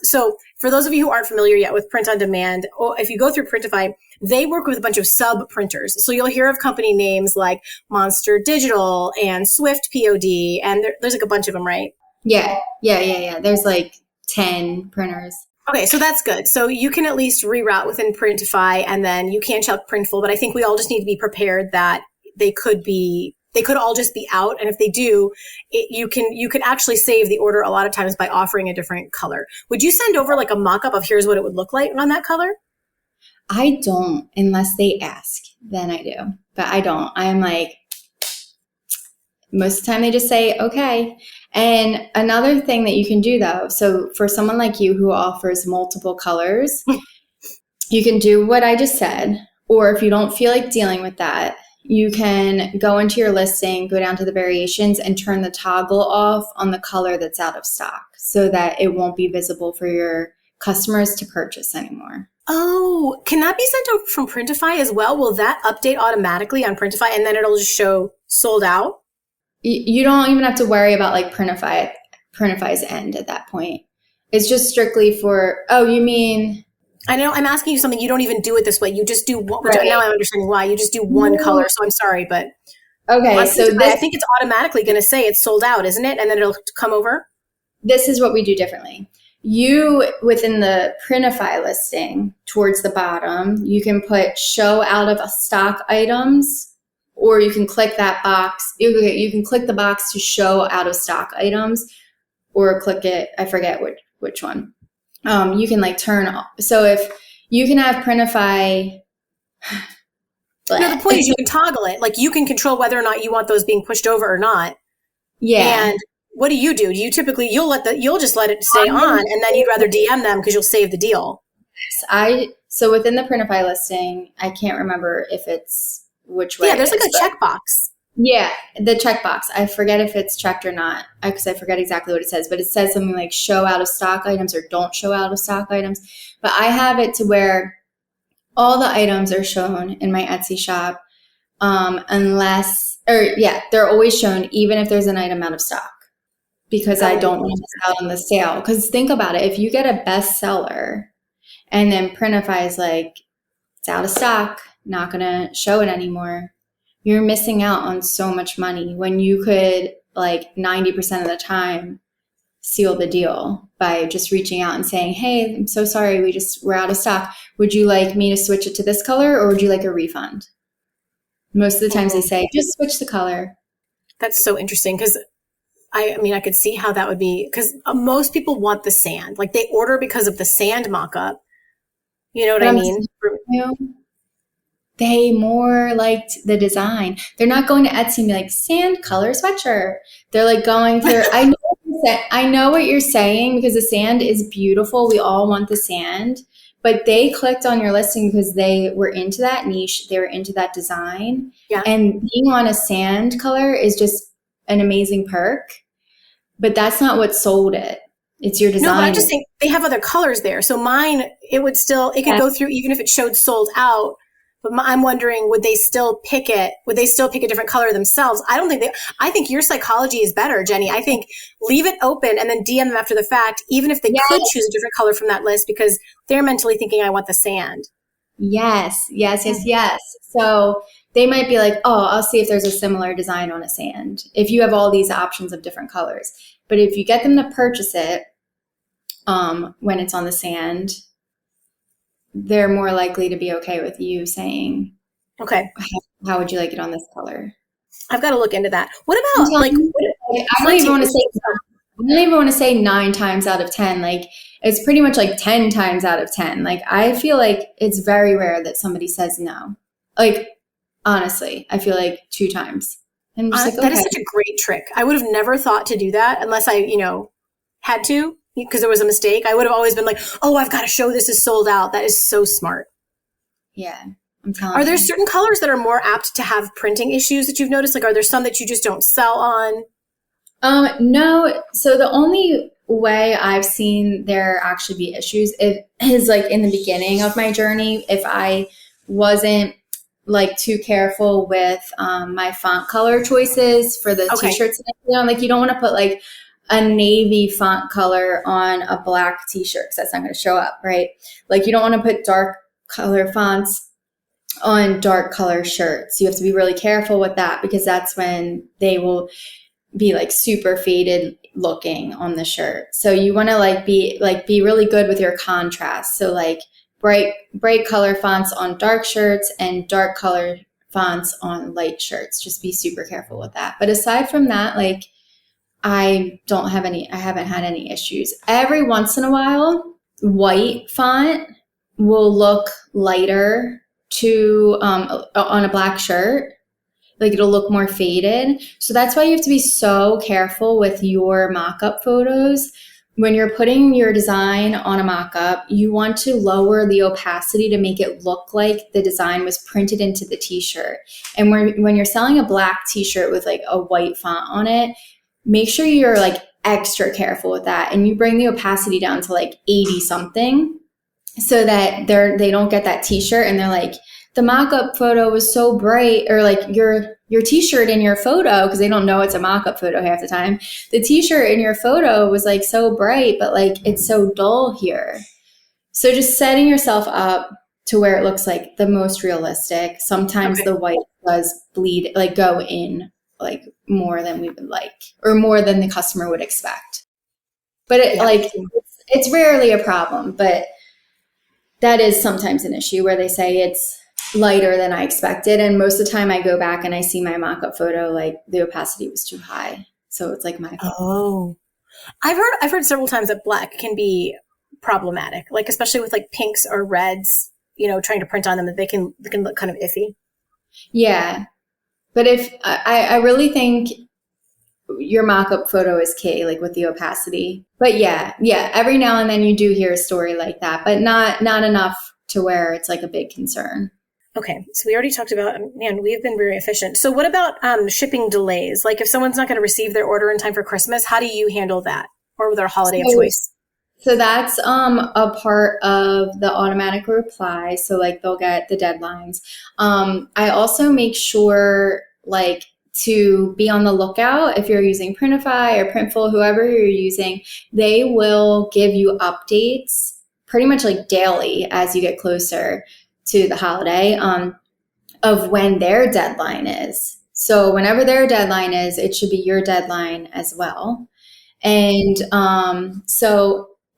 so for those of you who aren't familiar yet with print on demand, or if you go through Printify, they work with a bunch of sub printers. So you'll hear of company names like Monster Digital and Swift POD, and there's like a bunch of them, right? Yeah. There's like 10 printers. Okay, so that's good. So you can at least reroute within Printify, and then you can check Printful, but I think we all just need to be prepared that they could all just be out. And if they do, you can actually save the order a lot of times by offering a different color. Would you send over like a mock-up of here's what it would look like on that color? I don't, unless they ask, then I do. But I don't. I'm like, most of the time they just say, okay. And another thing that you can do though, so for someone like you who offers multiple colors, you can do what I just said. Or if you don't feel like dealing with that, you can go into your listing, go down to the variations, and turn the toggle off on the color that's out of stock so that it won't be visible for your customers to purchase anymore. Oh, can that be sent over from Printify as well? Will that update automatically on Printify and then it'll just show sold out? You don't even have to worry about like Printify's end at that point. It's just strictly for, you mean... I know I'm asking you something. You don't even do it this way. You just do one. Right. Now I'm understanding why. You just do one color. So I'm sorry, but okay. So I think it's automatically going to say it's sold out, isn't it? And then it'll come over. This is what we do differently. You, within the Printify listing, towards the bottom, you can put show out of stock items, or you can click that box. You can click the box to show out of stock items, or click it. I forget which one. You can like turn off. So if you can have Printify, No, the point is you can toggle it. Like you can control whether or not you want those being pushed over or not. Yeah. And what do? You typically, you'll just let it stay on, and then you'd rather DM them because you'll save the deal. So within the Printify listing, I can't remember if it's which way. Yeah, there's like a checkbox. Yeah, the checkbox. I forget if it's checked or not because I forget exactly what it says, but it says something like show out of stock items or don't show out of stock items. But I have it to where all the items are shown in my Etsy shop they're always shown even if there's an item out of stock because I don't want to miss out on the sale. Because think about it. If you get a bestseller and then Printify is like, it's out of stock, not going to show it anymore, you're missing out on so much money when you could, like 90% of the time, seal the deal by just reaching out and saying, hey, I'm so sorry, we're out of stock. Would you like me to switch it to this color or would you like a refund? Most of the times they say, just switch the color. That's so interesting because I mean, I could see how that would be because most people want the sand. Like they order because of the sand mock-up. You know what I mean? They more liked the design. They're not going to Etsy and be like, sand color sweatshirt. They're like going through, I know what you're saying because the sand is beautiful. We all want the sand. But they clicked on your listing because they were into that niche. They were into that design. Yeah. And being on a sand color is just an amazing perk. But that's not what sold it. It's your design. No, but I just think they have other colors there. So mine, it could go through even if it showed sold out. But I'm wondering, would they still pick it? Would they still pick a different color themselves? I think your psychology is better, Jenny. I think leave it open and then DM them after the fact, even if they could choose a different color from that list because they're mentally thinking, I want the sand. Yes. So they might be like, oh, I'll see if there's a similar design on a sand. If you have all these options of different colors. But if you get them to purchase it when it's on the sand, they're more likely to be okay with you saying, okay, how would you like it on this color? I've got to look into that. What about I don't even want to say 9 times out of 10. Like it's pretty much like 10 times out of 10. Like I feel like it's very rare that somebody says no. Like honestly, I feel like 2 times. And just that is such a great trick. I would have never thought to do that unless I, had to. Because there was a mistake. I would have always been like, oh, I've got to show this is sold out. That is so smart. Yeah, I'm telling you. Are there certain colors that are more apt to have printing issues that you've noticed? Like, are there some that you just don't sell on? No. So the only way I've seen there actually be issues is like in the beginning of my journey, if I wasn't like too careful with my font color choices for the t-shirts. Like you don't want to put like a navy font color on a black t-shirt because that's not going to show up, right? Like you don't want to put dark color fonts on dark color shirts. You have to be really careful with that because that's when they will be like super faded looking on the shirt. So you want to be really good with your contrast. So like bright color fonts on dark shirts and dark color fonts on light shirts. Just be super careful with that. But aside from that, like I haven't had any issues. Every once in a while, white font will look lighter on a black shirt. Like it'll look more faded. So that's why you have to be so careful with your mock-up photos. When you're putting your design on a mock-up, you want to lower the opacity to make it look like the design was printed into the t-shirt. And when you're selling a black t-shirt with like a white font on it, make sure you're like extra careful with that and you bring the opacity down to like 80 something so that they don't get that t-shirt and they're like, the mock-up photo was so bright, or like your t-shirt in your photo, because they don't know it's a mock-up photo half the time. The t-shirt in your photo was like so bright, but like it's so dull here. So just setting yourself up to where it looks like the most realistic. Sometimes the white does bleed, like go in like more than we would like, or more than the customer would expect. But it's rarely a problem, but that is sometimes an issue where they say it's lighter than I expected. And most of the time I go back and I see my mock-up photo, like the opacity was too high. So it's like my fault. Oh, I've heard several times that black can be problematic, like especially with like pinks or reds, trying to print on them, that they can look kind of iffy. Yeah. But if I really think your mock-up photo is key, like with the opacity. But yeah, every now and then you do hear a story like that, but not enough to where it's like a big concern. Okay, so we already talked about, man, we've been very efficient. So what about shipping delays? Like if someone's not going to receive their order in time for Christmas, how do you handle that? Or with our holiday of choice? So that's a part of the automatic reply. So like they'll get the deadlines. I also make sure like to be on the lookout if you're using Printify or Printful, whoever you're using, they will give you updates pretty much like daily as you get closer to the holiday of when their deadline is. So whenever their deadline is, it should be your deadline as well. And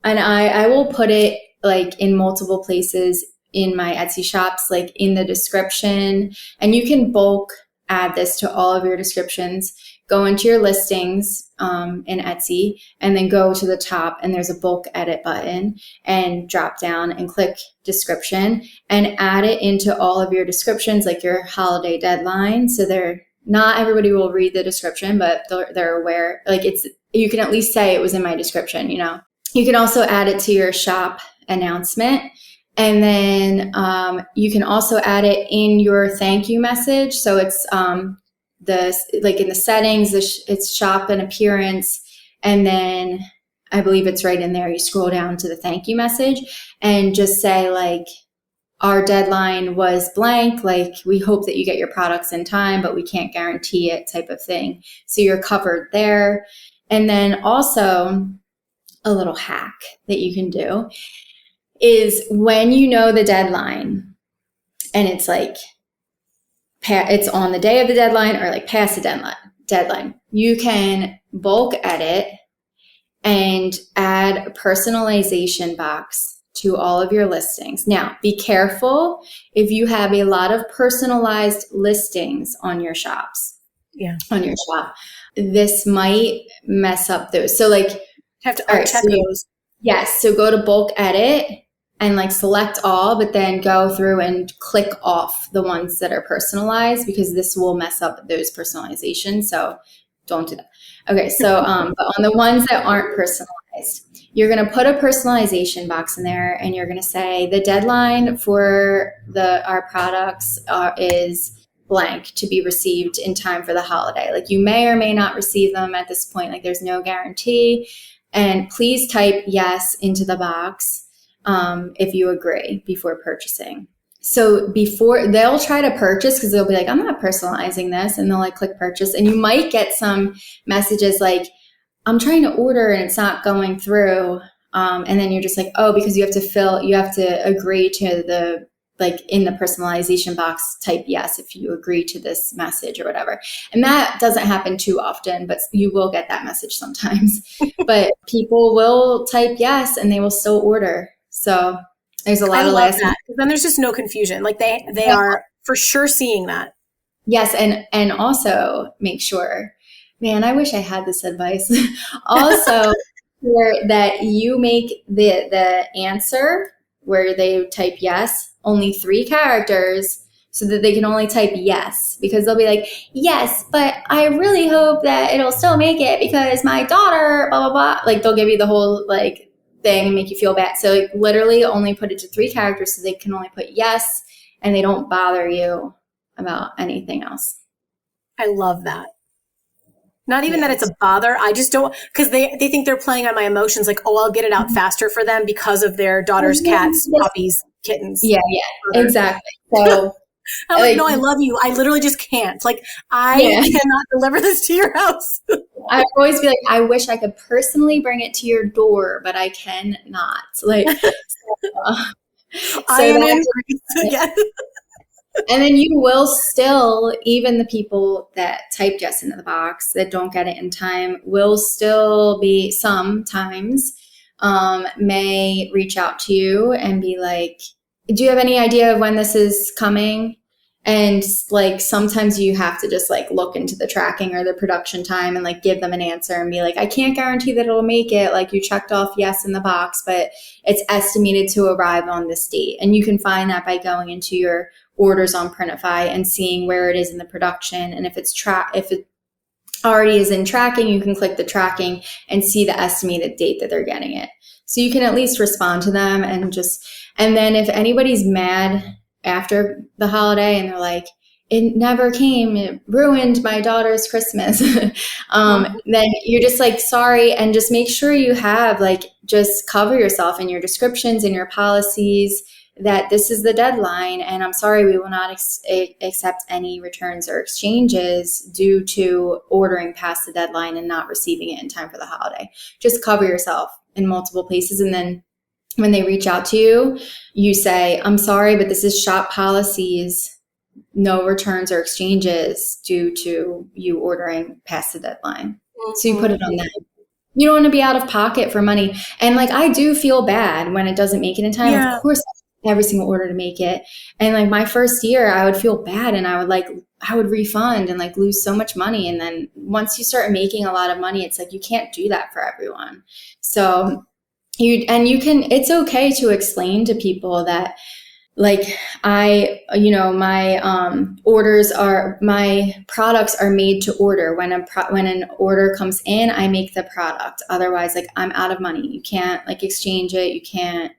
and I will put it like in multiple places in my Etsy shops, like in the description, and you can bulk add this to all of your descriptions. Go into your listings in Etsy and then go to the top and there's a bulk edit button and drop down and click description and add it into all of your descriptions, like your holiday deadline. So not everybody will read the description, but they're aware, like you can at least say it was in my description, you know. You can also add it to your shop announcement. And then you can also add it in your thank you message. So it's like in the settings, it's shop and appearance. And then I believe it's right in there. You scroll down to the thank you message and just say like, our deadline was blank. Like we hope that you get your products in time, but we can't guarantee it type of thing. So you're covered there. And then also a little hack that you can do is when you know the deadline and it's like it's on the day of the deadline or like past the deadline, you can bulk edit and add a personalization box to all of your listings. Now, be careful if you have a lot of personalized listings on your shops. Yeah. On your shop. This might mess up those. So like have to uncheck those. Yes. So go to bulk edit and like select all, but then go through and click off the ones that are personalized because this will mess up those personalizations. So don't do that. Okay. So, but on the ones that aren't personalized, you're going to put a personalization box in there and you're going to say the deadline for our products is blank to be received in time for the holiday. Like you may or may not receive them at this point. Like there's no guarantee. And please type yes into the box if you agree before purchasing. So before they'll try to purchase because they'll be like, I'm not personalizing this. And they'll like click purchase. And you might get some messages like, I'm trying to order and it's not going through. And then you're just like, oh, because you have to agree to the, like in the personalization box, type yes if you agree to this message or whatever. And that doesn't happen too often, but you will get that message sometimes. But people will type yes and they will still order. So there's a lot of last that. Then there's just no confusion. Like they are for sure seeing that. Yes. And also make sure, man, I wish I had this advice. Also that you make the answer where they type yes, only 3 characters so that they can only type yes, because they'll be like, yes, but I really hope that it'll still make it because my daughter, blah, blah, blah. Like they'll give you the whole like thing and make you feel bad. So like, literally only put it to 3 characters so they can only put yes and they don't bother you about anything else. I love that. Not even that it's a bother. I just don't, because they think they're playing on my emotions. Like, oh, I'll get it out faster for them because of their daughter's cats, puppies, kittens. Yeah, exactly. So I'm like, no, I love you. I literally just can't. Like, I cannot deliver this to your house. I always be like, I wish I could personally bring it to your door, but I cannot. Like, I am in again. And then you will still, even the people that typed yes into the box that don't get it in time will still be sometimes may reach out to you and be like, do you have any idea of when this is coming? And like sometimes you have to just like look into the tracking or the production time and like give them an answer and be like, I can't guarantee that it'll make it. Like you checked off yes in the box, but it's estimated to arrive on this date. And you can find that by going into your orders on Printify and seeing where it is in the production. And if if it already is in tracking, you can click the tracking and see the estimated date that they're getting it. So you can at least respond to them and then if anybody's mad after the holiday and they're like, it never came, it ruined my daughter's Christmas, then you're just like, sorry. And just make sure you have just cover yourself in your descriptions and your policies that this is the deadline. And I'm sorry, we will not accept any returns or exchanges due to ordering past the deadline and not receiving it in time for the holiday. Just cover yourself in multiple places. And then when they reach out to you, you say, I'm sorry, but this is shop policies. No returns or exchanges due to you ordering past the deadline. So you put it on them. You don't want to be out of pocket for money. And I do feel bad when it doesn't make it in time. Yeah. Of course, every single order to make it. And my first year, I would feel bad and I would refund and lose so much money. And then once you start making a lot of money, it's you can't do that for everyone. So it's okay to explain to people that my products are made to order. When an order comes in, I make the product. Otherwise, I'm out of money. You can't exchange it. You can't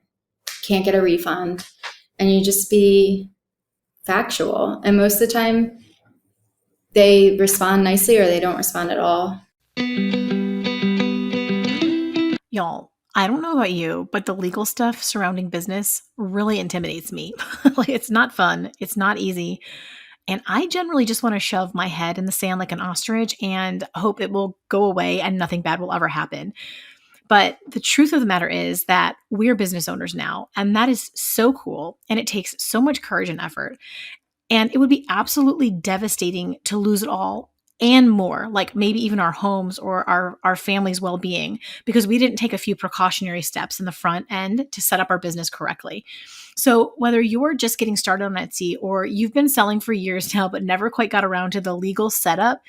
get a refund. And you just be factual. And most of the time they respond nicely or they don't respond at all. Y'all, I don't know about you, but the legal stuff surrounding business really intimidates me. It's not fun. It's not easy. And I generally just want to shove my head in the sand like an ostrich and hope it will go away and nothing bad will ever happen. But the truth of the matter is that we're business owners now, and that is so cool. And it takes so much courage and effort. And it would be absolutely devastating to lose it all and more, maybe even our homes or our family's well-being, because we didn't take a few precautionary steps in the front end to set up our business correctly. So whether you're just getting started on Etsy or you've been selling for years now but never quite got around to the legal setup,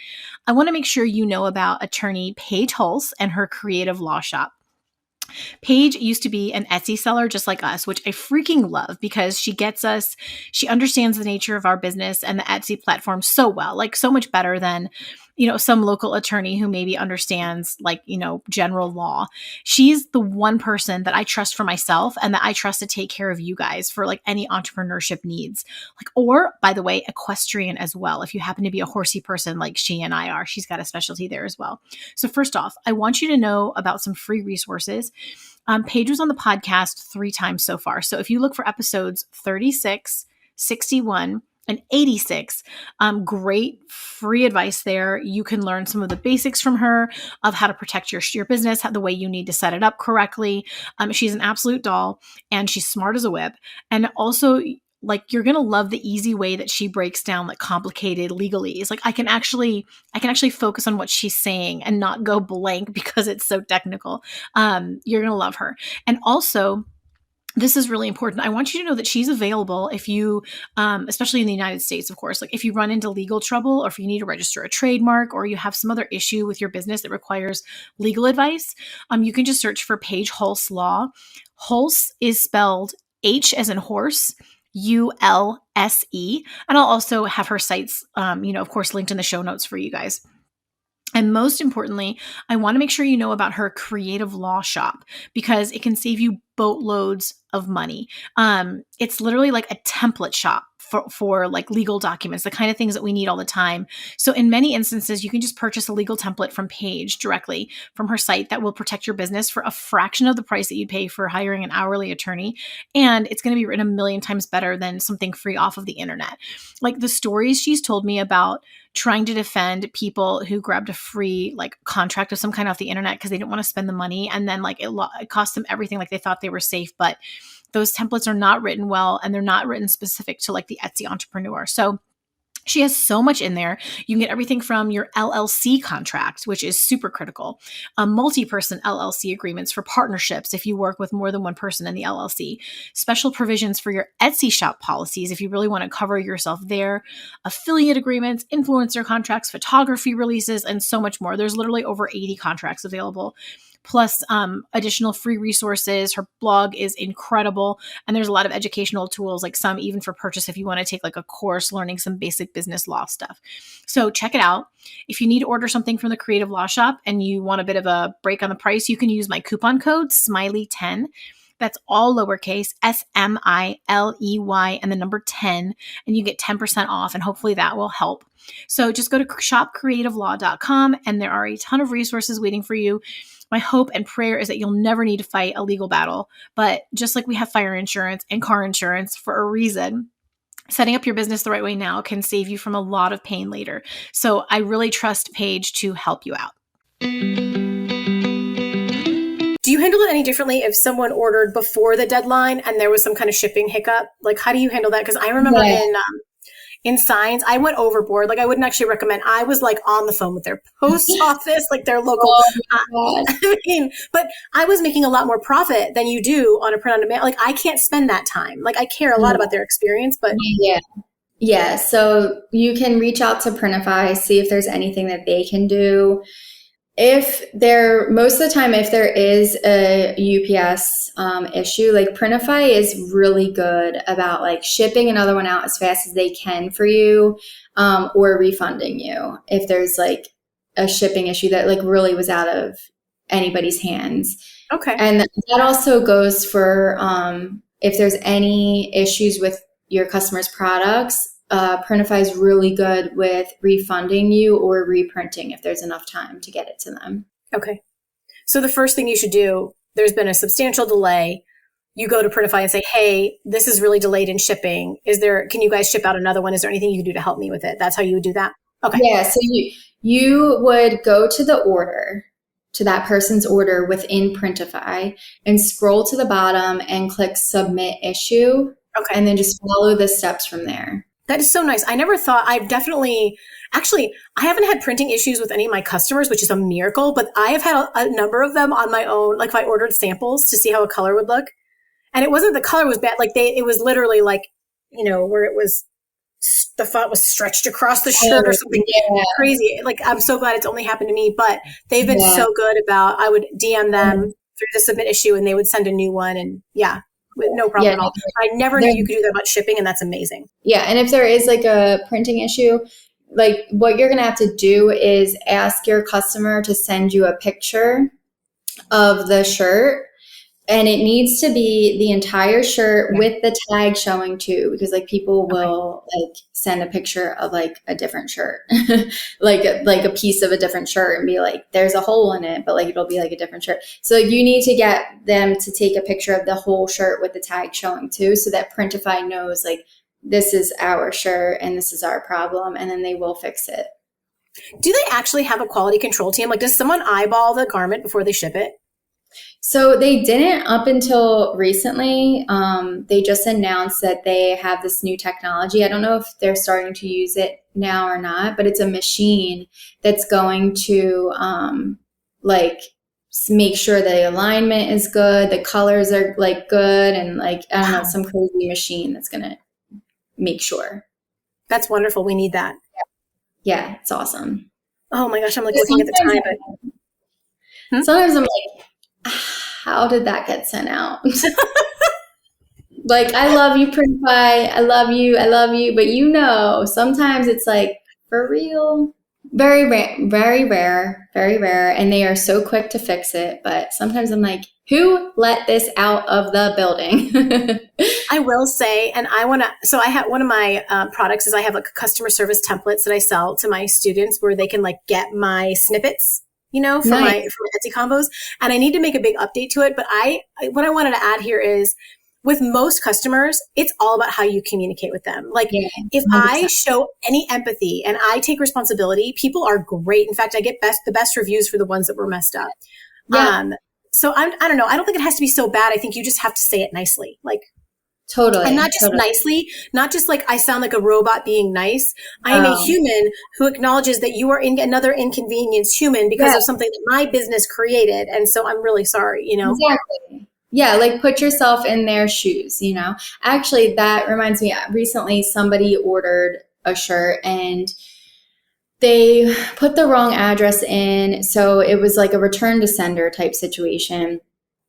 I want to make sure you know about Attorney Paige Hulse and her creative law shop. Paige used to be an Etsy seller just like us, which I freaking love because she gets us, she understands the nature of our business and the Etsy platform so well, so much better than, some local attorney who maybe understands general law. She's the one person that I trust for myself and that I trust to take care of you guys for any entrepreneurship needs. Or by the way, equestrian as well. If you happen to be a horsey person like she and I are, she's got a specialty there as well. So first off, I want you to know about some free resources. Paige was on the podcast 3 times so far. So if you look for episodes 36, 61, and 86, great free advice there. You can learn some of the basics from her of how to protect your business, the way you need to set it up correctly. She's an absolute doll and she's smart as a whip. And also, you're going to love the easy way that she breaks down complicated legalese. I can actually focus on what she's saying and not go blank because it's so technical. You're going to love her. And also, this is really important. I want you to know that she's available if you, especially in the United States, of course, if you run into legal trouble or if you need to register a trademark or you have some other issue with your business that requires legal advice, you can just search for Paige Hulse Law. Hulse is spelled H as in horse, ULSE. And I'll also have her sites, of course, linked in the show notes for you guys. And most importantly, I want to make sure you know about her creative law shop because it can save you boatloads of money. It's literally a template shop for legal documents, the kind of things that we need all the time. So in many instances, you can just purchase a legal template from Paige directly from her site that will protect your business for a fraction of the price that you'd pay for hiring an hourly attorney. And it's going to be written 1,000,000 times better than something free off of the internet. The stories she's told me about trying to defend people who grabbed a free contract of some kind off the internet because they didn't want to spend the money. And then it cost them everything. They thought they were safe, but those templates are not written well and they're not written specific to the Etsy entrepreneur. So she has so much in there. You can get everything from your LLC contract, which is super critical, multi-person LLC agreements for partnerships if you work with more than one person in the LLC, special provisions for your Etsy shop policies if you really want to cover yourself there, affiliate agreements, influencer contracts, photography releases, and so much more. There's literally over 80 contracts available. plus additional free resources. Her blog is incredible. And there's a lot of educational tools, like some even for purchase if you want to take like a course learning some basic business law stuff. So check it out. If you need to order something from the Creative Law Shop and you want a bit of a break on the price, you can use my coupon code SMILEY10. That's all lowercase, SMILEY and the number 10, and you get 10% off, and hopefully that will help. So just go to shopcreativelaw.com, and there are a ton of resources waiting for you. My hope and prayer is that you'll never need to fight a legal battle, but just like we have fire insurance and car insurance for a reason, setting up your business the right way now can save you from a lot of pain later. So I really trust Paige to help you out. Do you handle it any differently if someone ordered before the deadline and there was some kind of shipping hiccup? Like, how do you handle that? Because I remember in signs, I went overboard. Like, I wouldn't actually recommend. I was like on the phone with their post office, like their local. But I was making a lot more profit than you do on a print on demand. Like, I can't spend that time. Like, I care a lot about their experience, but yeah. So you can reach out to Printify, see if there's anything that they can do. Most of the time, if there is a UPS issue, like Printify is really good about like shipping another one out as fast as they can for you, or refunding you if there's like a shipping issue that like really was out of anybody's hands. Okay. And that also goes for if there's any issues with your customers' products. Printify is really good with refunding you or reprinting if there's enough time to get it to them. Okay. So the first thing you should do, there's been a substantial delay. You go to Printify and say, hey, this is really delayed in shipping. Can you guys ship out another one? Is there anything you can do to help me with it? That's how you would do that? Okay. Yeah. So you would go to the order, to that person's order within Printify and scroll to the bottom and click submit issue. Okay. And then just follow the steps from there. That is so nice. I never thought I haven't had printing issues with any of my customers, which is a miracle, but I have had a number of them on my own. Like if I ordered samples to see how a color would look, and it wasn't the color was bad. Like it was literally like, where it was, the font was stretched across the shirt or something crazy. Like, I'm so glad it's only happened to me, but they've been so good about, I would DM them through the submit issue and they would send a new one, and with no problem at all. I never knew you could do that much shipping, and that's amazing. Yeah, and if there is like a printing issue, like what you're going to have to do is ask your customer to send you a picture of the shirt, and it needs to be the entire shirt with the tag showing too, because like people will like send a picture of like a different shirt, like a piece of a different shirt and be like, there's a hole in it, but like it'll be like a different shirt. So you need to get them to take a picture of the whole shirt with the tag showing too, so that Printify knows like this is our shirt and this is our problem, and then they will fix it. Do they actually have a quality control team? Like, does someone eyeball the garment before they ship it? So they didn't up until recently. They just announced that they have this new technology. I don't know if they're starting to use it now or not, but it's a machine that's going to make sure the alignment is good, the colors are like good, and like, I don't know, some crazy machine that's going to make sure. That's wonderful. We need that. Yeah, it's awesome. Oh my gosh, I'm like looking at the time. But sometimes I'm like, how did that get sent out? Like, I love you, Printify. I love you. But sometimes it's like, for real? Very rare, very rare, very rare. And they are so quick to fix it. But sometimes I'm like, who let this out of the building? I will say, and so I have one of my products is I have like customer service templates that I sell to my students where they can like get my snippets, from my Etsy combos. And I need to make a big update to it. But what I wanted to add here is, with most customers, it's all about how you communicate with them. Like, if 100%. I show any empathy and I take responsibility, people are great. In fact, I get the best reviews for the ones that were messed up. Yeah. So I don't know. I don't think it has to be so bad. I think you just have to say it nicely. Like, totally. And not just nicely, not just like I sound like a robot being nice. I am a human who acknowledges that you are another inconvenienced human because of something that my business created. And so I'm really sorry, Exactly. Yeah, like put yourself in their shoes, Actually, that reminds me, recently somebody ordered a shirt and they put the wrong address in. So it was like a return to sender type situation.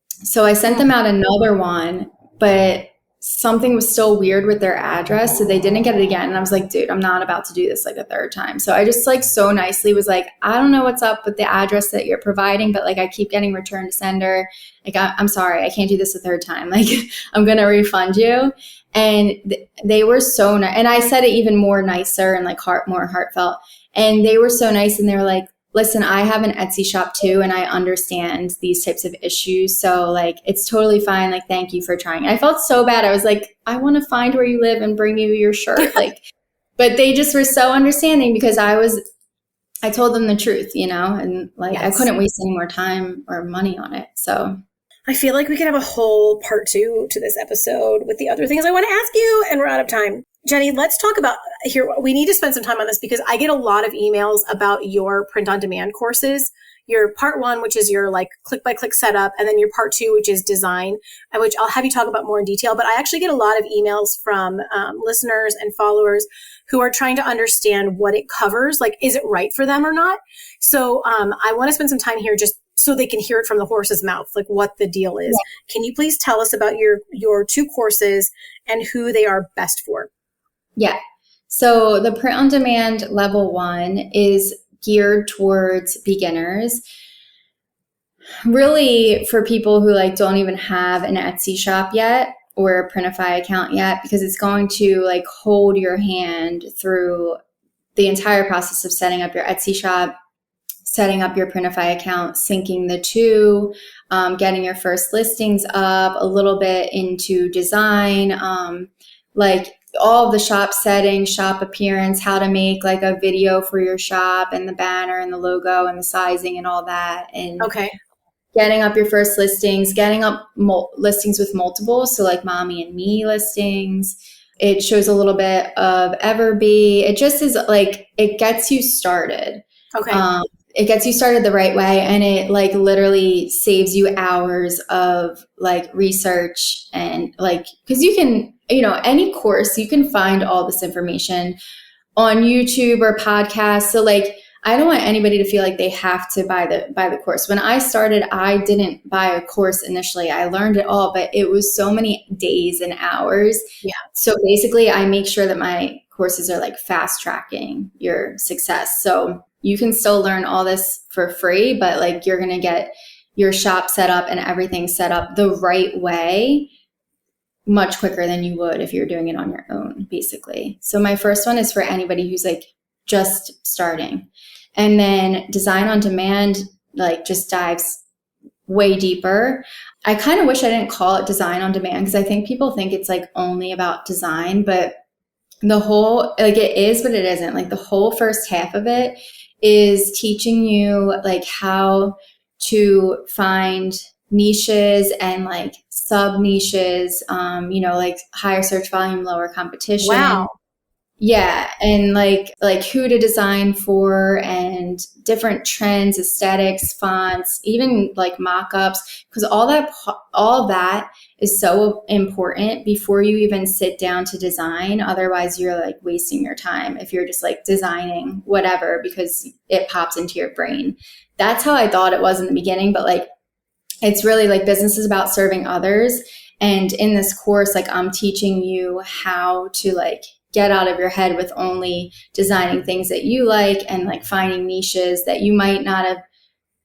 So I sent them out another one, but something was still weird with their address. So they didn't get it again. And I was like, dude, I'm not about to do this like a third time. So I just like so nicely was like, I don't know what's up with the address that you're providing, but like I keep getting return to sender. Like, I'm sorry, I can't do this a third time. Like, I'm going to refund you. And they were so nice. And I said it even more nicer and like more heartfelt. And they were so nice. And they were like, listen, I have an Etsy shop too, and I understand these types of issues. So like, it's totally fine. Like, thank you for trying. I felt so bad. I was like, I want to find where you live and bring you your shirt. Like, but they just were so understanding because I told them the truth, you know, and like, yes. I couldn't waste any more time or money on it. So I feel like we could have a whole part 2 to this episode with the other things I want to ask you, and we're out of time. Jenny, let's talk about here. We need to spend some time on this because I get a lot of emails about your print on demand courses. Your part 1, which is your like click by click setup, and then your part 2, which is design, which I'll have you talk about more in detail. But I actually get a lot of emails from listeners and followers who are trying to understand what it covers. Like, is it right for them or not? So I want to spend some time here just so they can hear it from the horse's mouth, like what the deal is. Yeah. Can you please tell us about your 2 courses and who they are best for? Yeah. So the print on demand level 1 is geared towards beginners, really for people who like don't even have an Etsy shop yet or a Printify account yet, because it's going to like hold your hand through the entire process of setting up your Etsy shop, setting up your Printify account, syncing the 2, getting your first listings up, a little bit into design, like all of the shop settings, shop appearance, how to make like a video for your shop and the banner and the logo and the sizing and all that. And getting up your first listings, getting up listings with multiple. So like mommy and me listings. It shows a little bit of Everbee. It just is like, it gets you started. Okay. It gets you started the right way, and it like literally saves you hours of like research and like, because you can, you know, any course, you can find all this information on YouTube or podcasts. So like, I don't want anybody to feel like they have to buy the course. When I started, I didn't buy a course initially. I learned it all, but it was so many days and hours. Yeah. So basically I make sure that my courses are like fast tracking your success. So you can still learn all this for free, but like you're going to get your shop set up and everything set up the right way much quicker than you would if you're doing it on your own, basically. So my first one is for anybody who's like just starting. And then design on demand, like just dives way deeper. I kind of wish I didn't call it design on demand because I think people think it's like only about design, but the whole, like it is, but it isn't. Like the whole first half of it is teaching you like how to find niches and like sub niches, you know, like higher search volume, lower competition. Wow. Yeah. And like who to design for and different trends, aesthetics, fonts, even like mock-ups, because all that is so important before you even sit down to design. Otherwise you're like wasting your time if you're just like designing whatever because it pops into your brain. That's how I thought it was in the beginning, but like it's really like business is about serving others. And in this course, like I'm teaching you how to like get out of your head with only designing things that you like and like finding niches that you might not have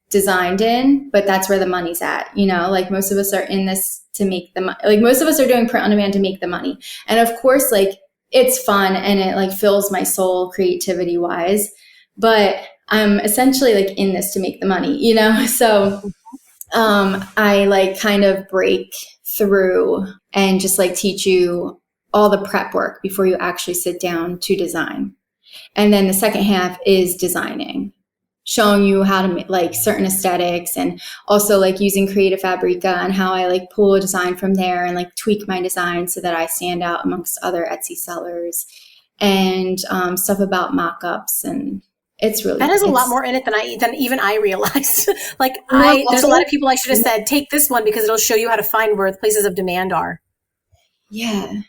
designed in, but that's where the money's at. You know, like most of us are in this to make the money. Like most of us are doing print on demand to make the money. And of course, like it's fun and it like fills my soul creativity wise, but I'm essentially like in this to make the money, you know? So I like kind of break through and just like teach you all the prep work before you actually sit down to design. And then the second half is designing, showing you how to make like certain aesthetics and also like using Creative Fabrica and how I like pull a design from there and like tweak my design so that I stand out amongst other Etsy sellers and stuff about mock-ups. And it's really, that has a lot more in it than even I realized. Like there's a lot of people I should have said, take this one because it'll show you how to find where the places of demand are. Yeah.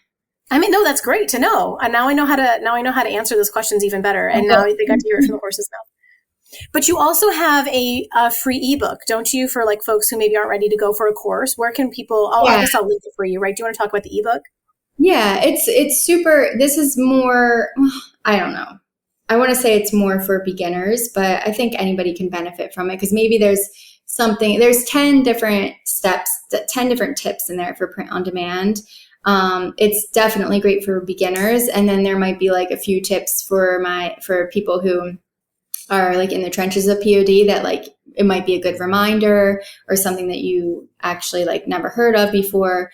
I mean, no, that's great to know. And now I know how to answer those questions even better. And now they got to hear it from the horse's mouth. But you also have a free ebook, don't you, for like folks who maybe aren't ready to go for a course? Where can people, I guess I'll link it for you, right? Do you want to talk about the ebook? Yeah, it's super, this is more, I don't know. I want to say it's more for beginners, but I think anybody can benefit from it because maybe there's 10 different steps, 10 different tips in there for print on demand. It's definitely great for beginners. And then there might be like a few tips for people who are like in the trenches of POD that like it might be a good reminder or something that you actually like never heard of before.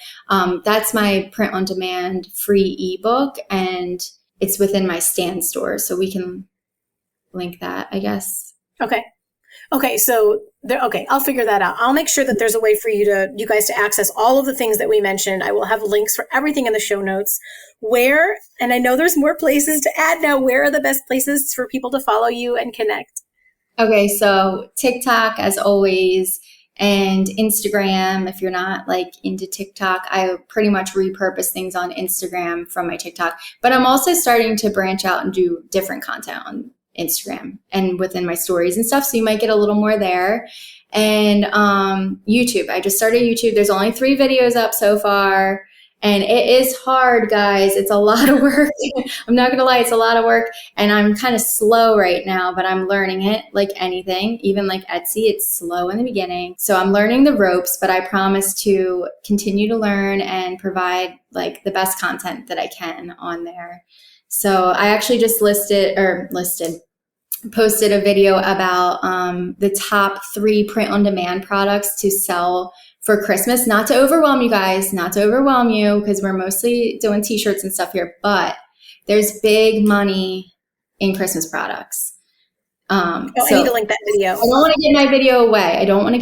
That's my print on demand free ebook, and it's within my Stan store, so we can link that, I guess. Okay, so I'll figure that out. I'll make sure that there's a way for you guys to access all of the things that we mentioned. I will have links for everything in the show notes. Where, and I know there's more places to add now, where are the best places for people to follow you and connect? Okay, so TikTok as always, and Instagram. If you're not like into TikTok, I pretty much repurpose things on Instagram from my TikTok, but I'm also starting to branch out and do different content on Instagram and within my stories and stuff. So you might get a little more there. And YouTube. I just started YouTube. There's only 3 videos up so far. And it is hard, guys. It's a lot of work. I'm not going to lie. It's a lot of work. And I'm kind of slow right now, but I'm learning it like anything. Even like Etsy, it's slow in the beginning. So I'm learning the ropes, but I promise to continue to learn and provide like the best content that I can on there. So I actually just posted a video about the top 3 print-on-demand products to sell for Christmas. Not to overwhelm you guys, because we're mostly doing t-shirts and stuff here, but there's big money in Christmas products. I need to link that video. I don't want to give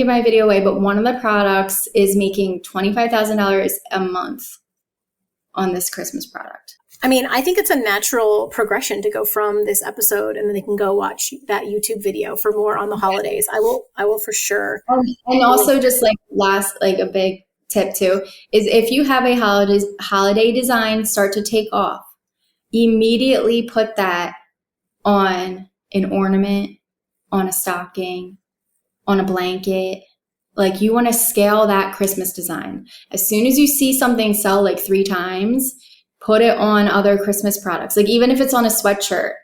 my video away, but one of the products is making $25,000 a month on this Christmas product. I mean, I think it's a natural progression to go from this episode and then they can go watch that YouTube video for more on the holidays. I will for sure. And also just like a big tip too, is if you have a holiday design start to take off, immediately put that on an ornament, on a stocking, on a blanket. Like you want to scale that Christmas design. As soon as you see something sell like 3 times, put it on other Christmas products. Like even if it's on a sweatshirt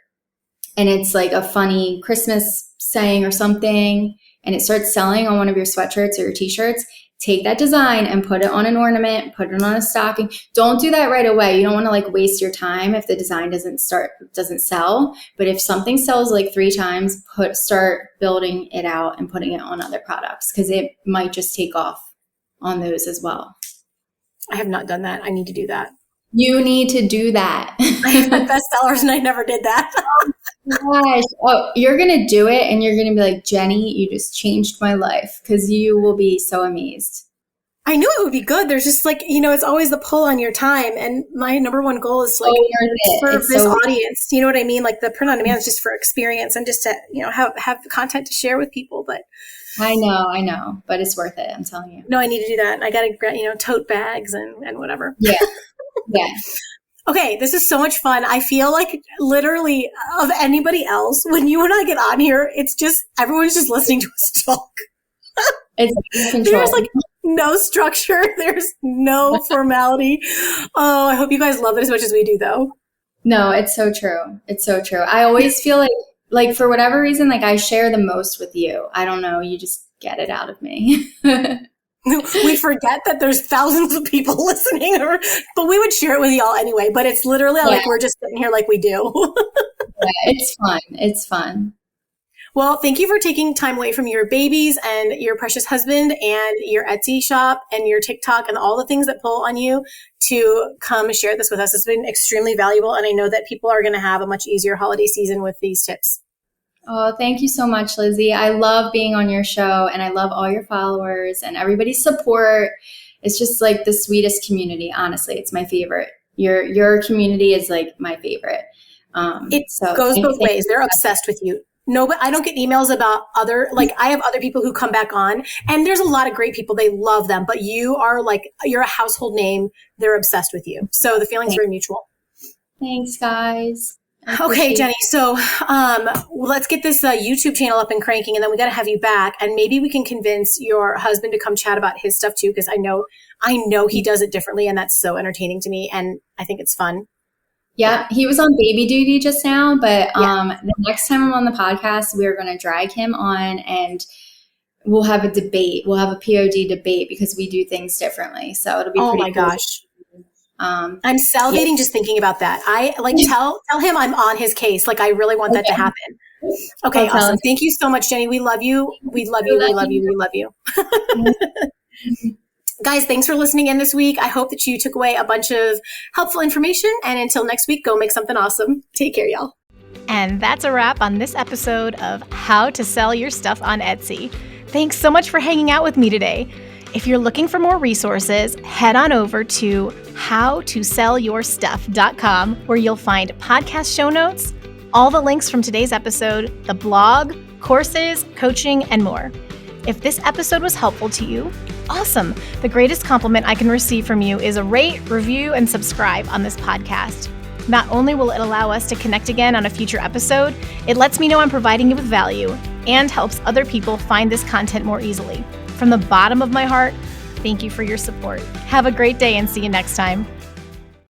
and it's like a funny Christmas saying or something and it starts selling on one of your sweatshirts or your t-shirts, take that design and put it on an ornament, put it on a stocking. Don't do that right away. You don't want to like waste your time if the design doesn't sell. But if something sells like 3 times, start building it out and putting it on other products because it might just take off on those as well. I have not done that. I need to do that. You need to do that. I have my bestsellers and I never did that. Gosh. Oh, you're going to do it and you're going to be like, Jenny, you just changed my life because you will be so amazed. I knew it would be good. There's just like, it's always the pull on your time. And my number one goal is to serve this audience. You know what I mean? Like the print on demand is just for experience and just to, have content to share with people. But I know, but it's worth it. I'm telling you. No, I need to do that. I got to, tote bags and whatever. Yeah. Yeah. Okay, this is so much fun. I feel like literally of anybody else, when you and I get on here, it's just, everyone's just listening to us talk. It's There's like no structure. There's no formality. Oh, I hope you guys love it as much as we do though. No, it's so true. It's so true. I always feel like for whatever reason, like I share the most with you. I don't know. You just get it out of me. We forget that there's thousands of people listening, but we would share it with y'all anyway. But it's literally like we're just sitting here like we do. Yeah, it's fun. It's fun. Well, thank you for taking time away from your babies and your precious husband and your Etsy shop and your TikTok and all the things that pull on you to come share this with us. It's been extremely valuable. And I know that people are going to have a much easier holiday season with these tips. Oh, thank you so much, Lizzie. I love being on your show and I love all your followers and everybody's support. It's just like the sweetest community. Honestly, it's my favorite. Your community is like my favorite. It goes both ways. They're obsessed with you. No, but I don't get emails about I have other people who come back on, and there's a lot of great people. They love them, but you're a household name. They're obsessed with you. So the feeling's very mutual. Thanks, guys. Okay, Jenny. So, let's get this YouTube channel up and cranking, and then we got to have you back, and maybe we can convince your husband to come chat about his stuff too, because I know he does it differently, and that's so entertaining to me, and I think it's fun. Yeah, he was on baby duty just now, but the next time I'm on the podcast, we're going to drag him on and we'll have a debate. We'll have a POD debate because we do things differently. So it'll be pretty cool. Oh my gosh. I'm salivating just thinking about that. I tell him I'm on his case. I really want that to happen. Okay, awesome. Thank you so much, Jenny. We love you. We love you. We love you. We love you. Guys, thanks for listening in this week. I hope that you took away a bunch of helpful information. And until next week, go make something awesome. Take care, y'all. And that's a wrap on this episode of How to Sell Your Stuff on Etsy. Thanks so much for hanging out with me today. If you're looking for more resources, head on over to howtosellyourstuff.com, where you'll find podcast show notes, all the links from today's episode, the blog, courses, coaching, and more. If this episode was helpful to you, awesome. The greatest compliment I can receive from you is a rate, review, and subscribe on this podcast. Not only will it allow us to connect again on a future episode, it lets me know I'm providing you with value and helps other people find this content more easily. From the bottom of my heart, thank you for your support. Have a great day and see you next time.